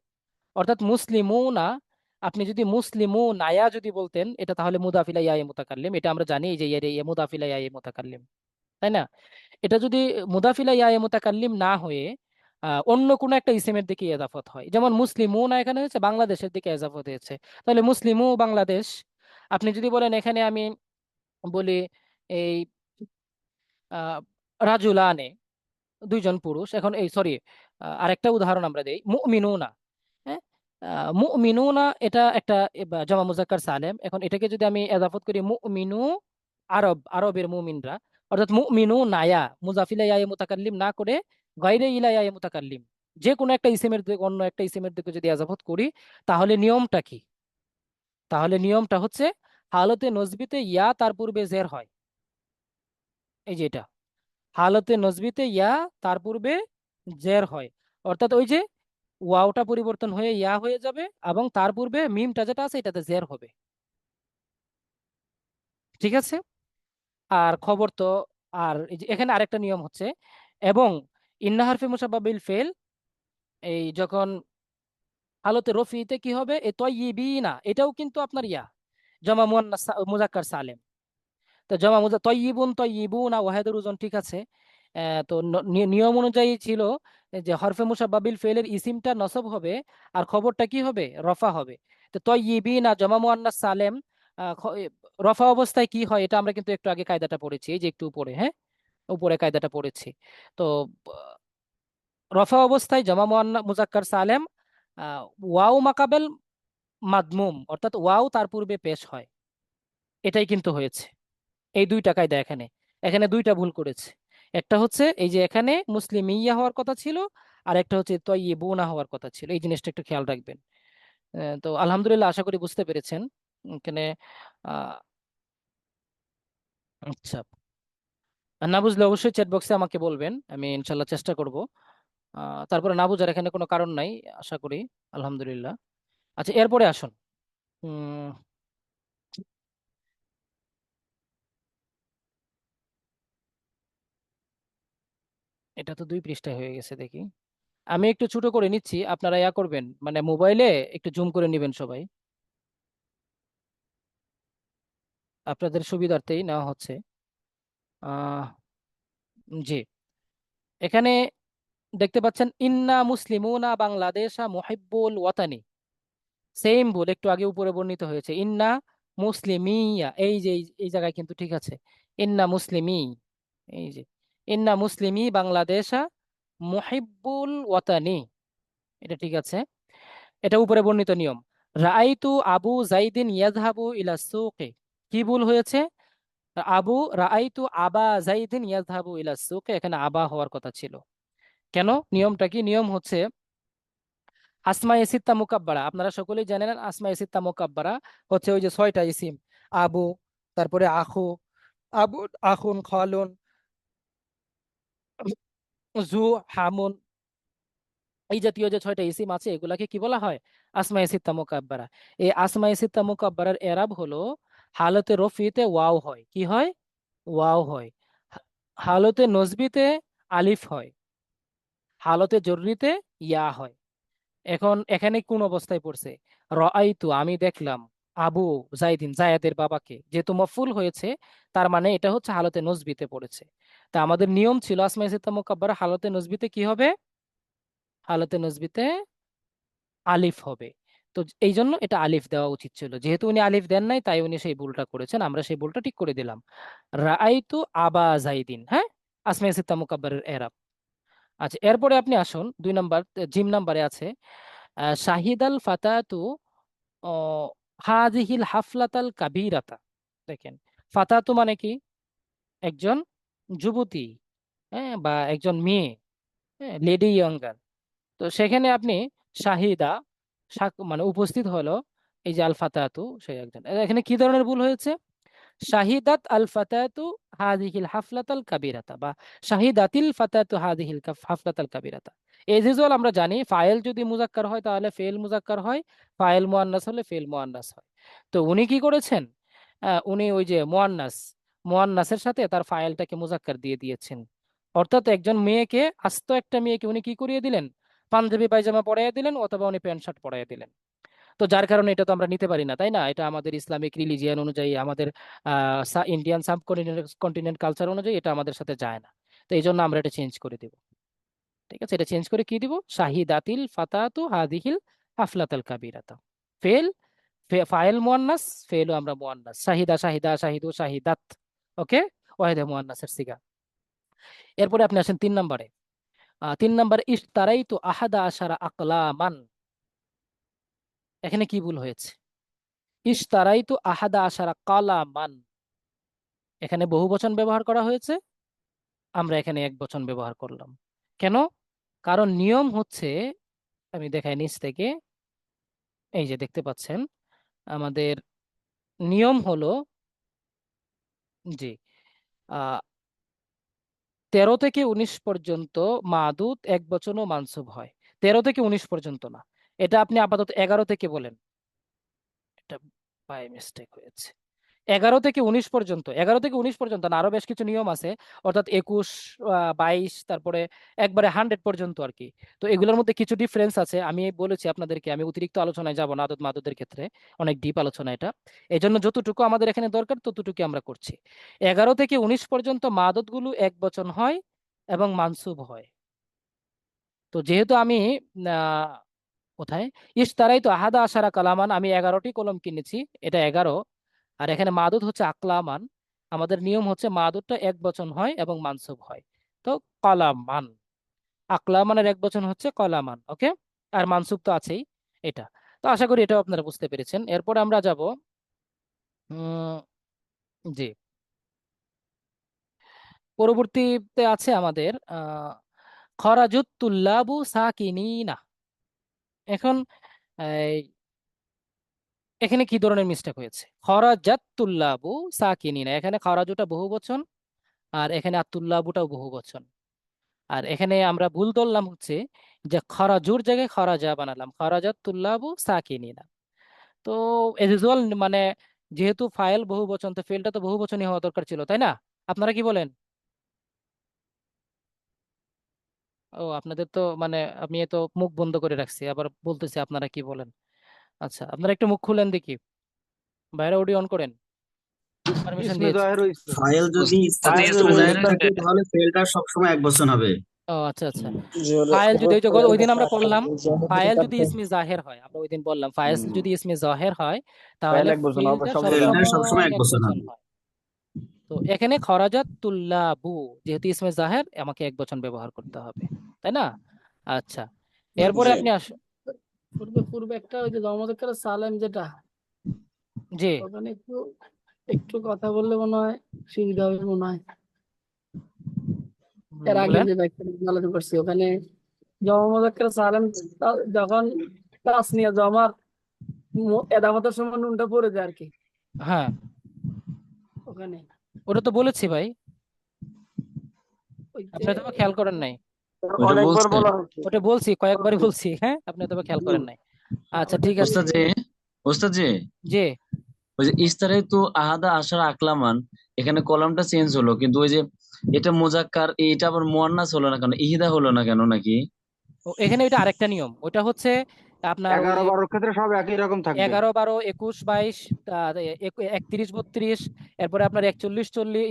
A: অর্থাৎ মুসলিমুনা, আপনি যদি মুসলিমু নায়া যদি বলতেন এটা, তাহলে মুদাফ ইলা ইয়া এ মুতাকাল্লিম, এটা আমরা জানি, এই যে ইয়া মুদাফ ইলা ইয়া এ মুতাকাল্লিম, তাই না? এটা যদি মুদাফিলা ইয়া এ মুতাকাল্লিম না হয়ে অন্য কোনো একটা ইসিমের দিকে ইজাফত হয়, যেমন মুসলিমু না এখানে হয়েছে বাংলাদেশের দিকে ইজাফত হয়েছে, তাহলে মুসলিমু বাংলাদেশ। আপনি যদি বলেন এখানে আমি বলি এই আহ, রাজুলানে, দুইজন পুরুষ, এখন এই সরি, আরেকটা উদাহরণ আমরা দেই, মুমিনুনা। হ্যাঁ, মুমিনুনা এটা একটা জমা মুজাক্কার সালেম। এখন এটাকে যদি আমি এজাফত করি মুমিনু আরব, আরবের মুমিনরা, অর্থাৎ মুমিনু নায়া, মুজাফিলা ইয়া মুতাকাল্লিম না করে গায়রে ইলা ইয়া মুতাকাল্লিম, যে কোনো একটা ইসিমের দিকে, অন্য একটা ইসিমের দিকে যদি এজাফত করি, তাহলে নিয়মটা কি? তাহলে নিয়মটা হচ্ছে হালতে নজবিতে ইয়া তার পূর্বে জের হয়। এই যে এটা, হালতে নজবিতে ইয়া তার পূর্বে জের হয়, অর্থাৎ ওই যে ওয়াওটা পরিবর্তন হয়ে ইয়া হয়ে যাবে, এবং তার পূর্বে মিমটা যেটা আছে এটাতে জের হবে। ঠিক আছে? আর খবর তো, আর এই যে এখানে আরেকটা নিয়ম হচ্ছে, এবং ইন্না হারফে মুসাব্বাবিল ফেল, এই যখন হালতে রফিতে কি হবে, এ তয়্যিবিনা, এটাও কিন্তু আপনার ইয়া, জমা মুয়ান্নাস মুজাক্কার সালেম। তো জমা তয়্যিবুন তয়্যিবুনা ওয়াহেদের ওজন ঠিক আছে। তো নিয়ম অনুযায়ী ছিল যে হরফে মুসাব্বাবিল ফেলের ইসিমটা নসব হবে, আর খবরটা কি হবে? রফা হবে। তো তয়্যিবিনা জমা মুয়ান্নাস সালেম, রফা অবস্থায় কি হয়, এটা আমরা কিন্তু একটু আগে কায়দাটা পড়েছি, এই যে একটু উপরে, হ্যাঁ, উপরে কায়দাটা পড়েছি। তো রফা অবস্থায় জমা মুজাক্কার সালেম, আহ, ওয়াও মাকাবেল মাদমুম, অর্থাৎ ওয়াও তার পূর্বে পেশ হয়। এটাই কিন্তু হয়েছে। এই দুইটা কায়দা এখানে, এখানে দুইটা ভুল করেছে। একটা হচ্ছে এই যে এখানে মুসলিম ইয়া হওয়ার কথা ছিল, আর একটা হচ্ছে তয়্যিবুনা হওয়ার কথা ছিল। এই জিনিসটা একটু খেয়াল রাখবেন। তো আলহামদুলিল্লাহ, আশা করি বুঝতে পেরেছেন এখানে। আহ, আচ্ছা, আর না বুঝলে অবশ্যই চ্যাট বক্সে আমাকে বলবেন, আমি ইনশাল্লাহ চেষ্টা করব। তারপরে না বুঝার এখানে কোনো কারণ নাই, আশা করি। আলহামদুলিল্লাহ। আচ্ছা, এরপরে আসুন। উম, এটা তো 2 পৃষ্ঠায় হয়ে গেছে দেখি। আমি একটু ছোট করে নিচ্ছি, আপনারা ইয়া করবেন, মানে মোবাইলে একটু জুম করে নেবেন সবাই, আপনাদের সুবিধার্থেই নেওয়া হচ্ছে। আহ জি, এখানে দেখতে পাচ্ছেন ইন্না মুসলিমুনা বাংলাদেশা মুহিব্বুল ওয়াতানি, সেম ভুল একটু আগে উপরে বর্ণিত হয়েছে, ইন্না মুসলিমিয়া, এই যে এই জায়গায় কিন্তু ঠিক আছে, ইন্না মুসলিমি, এই যে ইন্না মুসলিমি বাংলাদেশা মুহিব্বুল ওয়াতানি, এটা ঠিক আছে। এটা উপরে বর্ণিত নিয়ম। রাআইতু আবু জাইদিন ইয়াযহাবু ইলা সুকে, কি ভুল হয়েছে? আবু রাআইতু আবা জাইদিন ইয়াযহাবু ইলা সুকে, এখানে আবা হওয়ার কথা ছিল। কেন? নিয়মটা কি? নিয়ম হচ্ছে আসমায়ে সিত্তা মুকাব্বারা, আপনারা সকলেই জানেন আসমায়ে সিত্তা মুকাব্বারা হচ্ছে ওই যে 6টা ইসিম, আবু, তারপরে আখু, আবু, আখুন, খালুন, জু, হামুন, এই জাতীয় যে 6টা ইসিম আছে এগুলাকে কি বলা হয়? আসমায়ে সিত্তা মুকাব্বারা। এই আসমায়ে সিত্তা মুকাব্বারার এরাব হলো হালতে রফিতে ওয়াও হয়, কি হয়? ওয়াও হয়। হা- হালতে নজবিতে আলিফ হয়, হালতে জররিতে ইয়া হয়। এখন এখানে কোন অবস্থায় পড়ছে? রাআইতু, আমি দেখলাম, আবু জাইদিন, জায়েদের বাবাকে, যেহেতু মফউল হয়েছে, তার মানে এটা হচ্ছে হালতে নজবিতে পড়েছে। তা আমাদের নিয়ম ছিল আসমায়ে সিত্তা মুকাব্বারা হালতে নজবিতে কি হবে? হালতে নজবিতে আলিফ হবে। তো এই জন্য এটা আলিফ দেওয়া উচিত ছিল, যেহেতু উনি আলিফ দেন নাই, তাই উনি সেই ভুলটা করেছেন, আমরা সেই ভুলটা ঠিক করে দিলাম। রাআইতু আবা জাইদিন, হ্যাঁ, আসমায়ে সিত্তা মুকাব্বারের এরাব। আচ্ছা, এরপরে আপনি আসুন 2 নাম্বার, জিম নাম্বারে আছে শাহিদাল ফাতাতু ও হাজিহিল হাফলাতাল কাবীরাতা। দেখেন, ফাতাতু মানে কি? একজন যুবতী, হ্যাঁ, বা একজন মেয়ে, হ্যাঁ, লেডি ইয়ঙ্গার। তো সেখানে আপনি শাহিদা, মানে উপস্থিত হলো, এই যে আল ফাতাতু, সেই একজন। এখানে কি ধরনের ভুল হয়েছে? শাহিদাত আল ফাতাতু হাদিহিল হাফলাতাল কাবিরাতা, বা শাহিদাতিল ফাতাতু হাদিহিল হাফলাতাল কাবিরাতা। এজ ইউজুয়াল আমরা জানি ফাইল যদি মুজাক্কার হয় তাহলে ফেল মুজাক্কার হয়, ফাইল মুয়ান্নাস হলে ফেল মুয়ান্নাস হয়। তো উনি কি করেছেন? উনি ওই যে মুয়ান্নাসের সাথে তার ফাইলটাকে মুজাক্কার দিয়ে দিয়েছেন। অর্থাৎ একজন মেয়েকে, আস্ত একটা মেয়েকে উনি কি করিয়ে দিলেন? পাঞ্জাবি পায়জামা পরাইয়া দিলেন, অথবা উনি প্যান্ট শার্ট পরাইয়া দিলেন। তো যার কারণে এটা তো আমরা নিতে পারি না, তাই না? এটা আমাদের ইসলামিক রিলিজিয়ান অনুযায়ী, আমাদের ইন্ডিয়ান কন্টিনেন্ট কালচার অনুযায়ী এটা আমাদের সাথে যায় না। তো এই জন্য আমরা এটা চেঞ্জ করে দিব। ঠিক আছে, এটা চেঞ্জ করে কি দিব? শাহিদাতিল ফাতাতু হাদিহিল হাফলাতাল কাবিরাতা। ফেল, ফাইল মুয়ান্নাস, ফেলও আমরা মুয়ান্নাস, শাহিদা শাহিদা শাহিদু শাহিদাত। ওকে, ওয়াহিদে মুয়ান্নাসের সিগা। এরপরে আপনি আসেন 3 নম্বরে। 3 নম্বর, ইশতারাইতু আহাদা আশারা আকলামান। এখানে কি ভুল হয়েছে? ইশতারাইতু আহাদা আশারা কালামান, এখানে বহু বচন ব্যবহার করা হয়েছে, আমরা এখানে এক বচন ব্যবহার করলাম। কেন? কারণ নিয়ম হচ্ছে, আমি দেখাই নিচ থেকে, এই যে দেখতে পাচ্ছেন, আমাদের নিয়ম হলো, জি, আহ 13 থেকে 19 পর্যন্ত মাদুদ এক বচন ও মানসুব হয়। 13 থেকে 19 পর্যন্ত না, এটা আপনি আপাতত 11 থেকে বলেন। এটা বাই মিস্টেক হয়েছে। 11 থেকে 19 পর্যন্ত, 11 থেকে 19 পর্যন্ত না, আরো বেশ কিছু নিয়ম আছে, অর্থাৎ 21, 22, তারপরে একবারে 100 পর্যন্ত আর কি। তো এগুলোর মধ্যে কিছু ডিফারেন্স আছে, আমি বলেছি আপনাদেরকে, আমি অতিরিক্ত আলোচনায় যাব না আদত মাদুদের ক্ষেত্রে, অনেক ডিপ আলোচনা এটা। এই জন্য যতটুকু আমাদের এখানে দরকার ততটুকু আমরা করছি। 11 থেকে 19 পর্যন্ত মাদুদ গুলো এক বচন হয় এবং মানসুব হয়। তো যেহেতু আমি আহ কোথায়, ইশতারাই তো আহাদা আশারা কালামান, আমি 11টি কলম কিনেছি, এটা 11। আর এখানে মাদুদ হচ্ছে আকলামান, আমাদের নিয়ম হচ্ছে মাদুদটা এক বচন হয় এবং মানসুব হয়। তো কলামান, আকলামানের এক বচন হচ্ছে কলামান। ওকে, আর মানসুব তো আছেই এটা। তো আশা করি এটাও আপনারা বুঝতে পেরেছেন। এরপর আমরা যাব, জি, পরবর্তীতে আছে আমাদের খরাজুত তুল্লাবু সাকিনিনা। এখন এই, এখানে কি ধরনের মিস্টেক হয়েছে? খরাজাত তুল্লাবু সাকিনিনা, এখানে খরাজুটা বহু বচন, আর এখানে আতুল্লাবুটাও বহু বচন। আর এখানে আমরা ভুল ধরলাম হচ্ছে যে খরাজুর জায়গায় খরাজা বানালাম, খরাজাত তুল্লাবু সাকিনিনা। তো এজ ইউজুয়াল, মানে যেহেতু ফাইল বহু বচন, তো ফেলটা তো বহু বচনই হওয়া দরকার ছিল, তাই না? আপনারা কি বলেন? ও, আপনাদের তো মানে, আমি তো মুখ বন্ধ করে রাখছি, আবার বলতেছি আপনারা কি বলেন। আচ্ছা, আপনারা একটু মুখ খুলেন দেখি, বাইরে অডিও অন করেন, পারমিশন
B: ইসমে
A: দিয়েছি।
B: জহের হইছে।
C: ফাইল যদি
D: ওস্তাদ
C: ফাইল
D: ইসমে
C: যদি
D: জাহের
C: উল্লেখ
D: হয়েছে।
C: থাকে তাহলে ফেলটা সবসময় এক বচন হবে।
A: ও আচ্ছা আচ্ছা।
D: জি হলো
A: ফাইল যদি, ওই যে ওই দিন আমরা করলাম, ফাইল যদি
D: কাটতে।
A: ইসমি জাহের হয়, আমরা ওই দিন বললাম ফাইল যদি ইসমি জাহের হয়
B: ফাইল
A: তাহলে
B: এক বছর হবে
A: ফিলটা
B: সব
A: সব
B: জায়গা
C: ফেলটা
B: হবে।
C: সবসময়
A: সময়
C: এক
A: এক
C: বচন
A: বচন
C: হবে।
A: হয়। তো এখানে খরাজাত তুল্লাবু, যেহেতু ইসমে জাহের, আমাকে এক বচন ব্যবহার করতে হবে, তাই না? আচ্ছা, এরপরে
D: জি
A: আপনি
E: পূর্বে পূর্বে একটা ওই যে জমাতে সালেম যেটা,
A: জি,
E: ওখানে একটু একটু কথা বললে মনে হয় সুবিধা হবে মনে হয়। এর আগে
A: বলেন।
E: যে ব্যাখ্যাটা আলোচনা করছি ওখানে জমা মুজাক্কার সালেম যখন তাসনিয়া জমার এদামতের সময় নুনটা পড়ে যায় আর কি
A: হ্যাঁ,
E: ওখানে।
A: ওটা তো বলেছি ভাই,
E: ওই যে
A: আপনি তো খেয়াল করেন নাই।
D: ওইটা
E: অনেকবার
D: বলছেন।
E: বলা হচ্ছে।
A: ওটা বলছি, কয়েকবারই বলছি, হ্যাঁ, আপনি তো খেয়াল করেন নাই। আচ্ছা ঠিক আছে।
D: ওস্তাদ জি, ওস্তাদ জি,
A: জি,
D: ওই যে ইস্তারে তো আহাদা আশার আকলামান, এখানে কলামটা চেঞ্জ হলো, কিন্তু ওই যে এটা মুজাক্কার, এটা আবার মুয়ান্নাস হলো না কেন, ইহিদা হলো না কেন নাকি?
A: এখানে ওইটা আরেকটা নিয়ম, ওটা হচ্ছে আপনার ওই
B: 11-12 ক্ষেত্রে সব একই রকম থাকবে।
A: 11, 12, 21, 22, 31, 32, এরপরে আপনার 41, 40,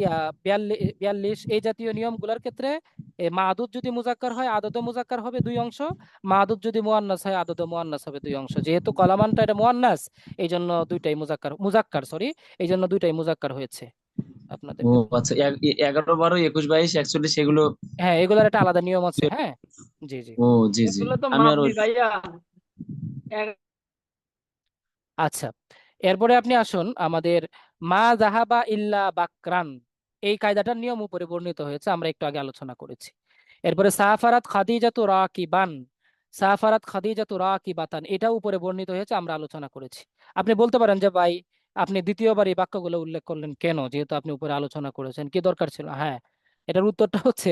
A: 42, 42, এই জাতীয় নিয়মগুলোর ক্ষেত্রে মাদুদ যদি মুজাক্কার হয় আদতে মুজাক্কার হবে 2 অংশ, মাদুদ যদি মুয়ান্নাস হয় আদতে মুয়ান্নাস হবে 2 অংশ। যেহেতু কলামানটা এটা মুয়ান্নাস, এই জন্য দুইটাই মুজাক্কার, মুজাক্কার সরি, এই জন্য দুইটাই মুজাক্কার হয়েছে আপনাদের
D: ও
A: ক্ষেত্রে।
D: আচ্ছা, 11, 12, 21, 22, 41 এগুলো।
A: হ্যাঁ, এগুলোর একটা আলাদা নিয়ম আছে, হ্যাঁ। জি জি।
D: ও জি জি,
E: এগুলো তো
D: আমি আর
E: মাপনি
D: ওই
E: ভাইয়া।
A: আচ্ছা, এরপরে আপনি আসুন আমাদের মা জাহাবা ইল্লা বাকরান, এই কায়দাটার নিয়ম উপরে বর্ণিত হয়েছে, আমরা একটু আগে আলোচনা করেছি। এরপরে সাফারাত খাদিজাতু রাকিবান, সাফারাত খাদিজাতু রাকিবাতান, এটা উপরে বর্ণিত হয়েছে, আমরা আলোচনা করেছি। আপনি বলতে পারেন যে ভাই আপনি দ্বিতীয়বার এই বাক্যগুলো উল্লেখ করলেন কেন, যেহেতু আপনি উপরে আলোচনা করেছেন, কি দরকার ছিল? হ্যাঁ, এটার উত্তরটা হচ্ছে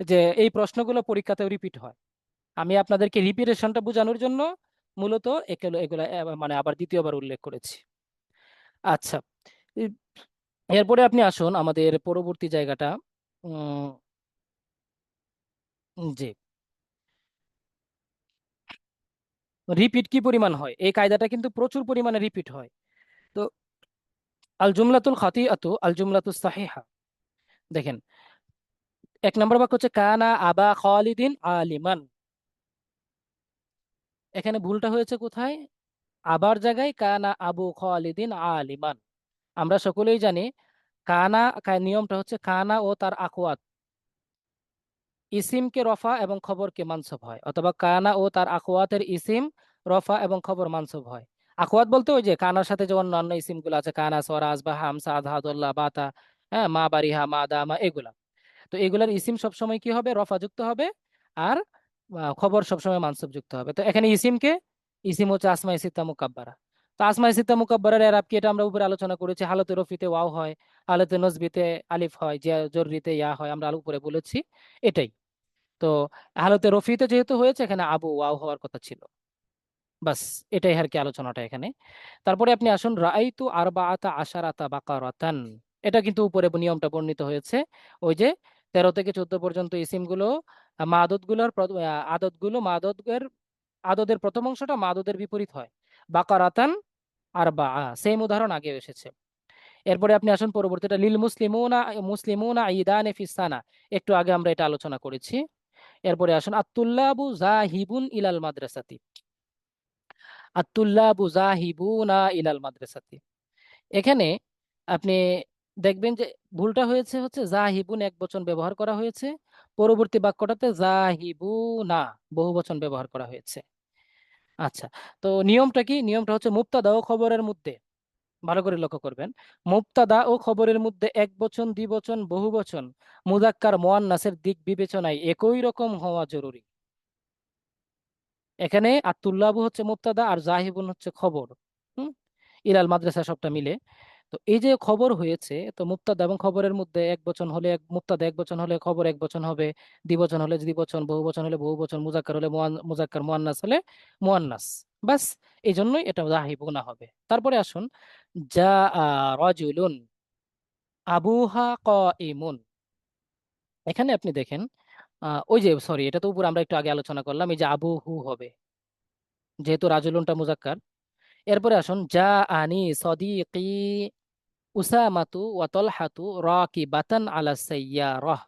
A: যে এই প্রশ্নগুলো পরীক্ষাতেও রিপিট হয়। আমি আপনাদেরকে রিপিটেশনটা বোঝানোর জন্য মূলত এগুলো এগুলো মানে আবার দ্বিতীয়বার উল্লেখ করেছি। আচ্ছা, এ- এরপরে আপনি আসুন আমাদের পরবর্তী জায়গাটা। উম জি, রিপিট কি পরিমাণ হয়, এই কায়দাটা কিন্তু প্রচুর পরিমাণে রিপিট হয়। তো আল জুমলাতুল খাতিআতু আল জুমলাতুস সাহিহা, দেখেন, এক নম্বর বাক্য হচ্ছে কানা আবা খালিদিন আলিমান। এখানে ভুলটা হয়েছে কোথায়? আবার জায়গায় কানা আবু খালিদিন আলিমান। আমরা সকলেই জানি কানা নিয়মটা হচ্ছে কানা ও তার আকওয়াত ইসিমকে রফা এবং খবরকে মানসব হয়, অথবা কানা ও তার আকওয়াতের ইসিম রফা এবং খবর মানসব হয়। আকওয়াত বলতে ওই যে কানার সাথে যে অন্যান্য ইসিমগুলো আছে, কানা, সরাজ বা হামসা, আদহাদুল্লাহ, বাতা, হ্যাঁ, মা বারিহা, মা দামা, এগুলা। তো এগুলার ইসিম সবসময় কি হবে? রফা যুক্ত হবে। আর খবর সবসময় মানসুব যুক্ত হবে। তো এখানে ইসিম হচ্ছে আসমাই সিত্তা মুকাব্বারা। তো আসমাই সিত্তা মুকাব্বারার এরাব কি, এটা আমরা উপরে আলোচনা করেছি। হালতে রফিতে ওয়াও হয়, হালতে নসবিতে আলিফ হয়, জররিতে ইয়া হয়, আমরা উপরে বলেছি। এটাই তো, হালতে রফিতে যেহেতু হয়েছে, এখানে আবু ওয়াও হওয়ার কথা ছিল। বাস, এটাই আর কি আলোচনাটা এখানে। তারপরে আপনি আসুন রাআইতু আরবাআতা আশারাতা বাকারাতান। এটা কিন্তু উপরে নিয়মটা বর্ণিত হয়েছে। ওই যে 13 থেকে 14 পর্যন্ত ইসিমগুলো মাদুদগুলোর আদতগুলো আদদের প্রথম অংশটা মাদুদের বিপরীত হয়। বাকারাতান আর বা, সেম উদাহরণ আগে এসেছে। এরপরে আপনি আসুন পরবর্তীটা লিল মুসলিমুনা ঈদানে ফিসানা। একটু আগে আমরা এটা আলোচনা করেছি। এরপরে আসুন আত্তুল্লাবু জাহিবুন ইলাল মাদ্রাসাতি। আত্তুল্লাবু জাহিবুনা ইলাল মাদ্রাসাতি, এখানে আপনি দেখবেন যে ভুলটা হয়েছে হচ্ছে জাহিবুন এক বচন ব্যবহার করা হয়েছে, পরবর্তী বাক্যটাতে জাহিবুনা বহু বচন ব্যবহার করা হয়েছে। আচ্ছা, তো নিয়মটা কি? নিয়মটা হচ্ছে মুবতাদা ও খবরের মধ্যে, ভালো করে লক্ষ্য করবেন, মুবতাদা ও খবরের মধ্যে এক বচন, দ্বিবচন, বহু বচন, মুজাক্কার মুয়ান্নাসের দিক বিবেচনায় একই রকম হওয়া জরুরি। এখানে আত্তুল্লাবু হচ্ছে মুবতাদা আর জাহিবুন হচ্ছে খবর। হুম, ইলাল মাদ্রাসা সবটা মিলে। তো এই যে খবর হয়েছে, তো মুবতাদা এবং খবরের মধ্যে এক বচন হলে মুবতাদা এক বচন হলে খবর এক বচন হবে, দ্বিবচন হলে দ্বিবচন, বহু বচন হলে বহু বচন, মুজাক্কার হলে মুজাক্কার, মুয়ান্নাস হলে মুয়ান্নাস। বাস, এই জন্যই এটা জাহিবুনা হবে। তারপরে আসুন যা রাজুলুন আবুহা কাইমুন। এখানে আপনি দেখেন ওই যে সরি, এটা তো উপর আমরা একটু আগে আলোচনা করলাম, এই যে আবু হু হবে, যেহেতু রাজুলুনটা মুজাক্কার। এরপরে আসুন যা আনি সদিকি উসামাতু ওয়া তলহাতু রাকিবাতান আলা সাইয়ারাহ।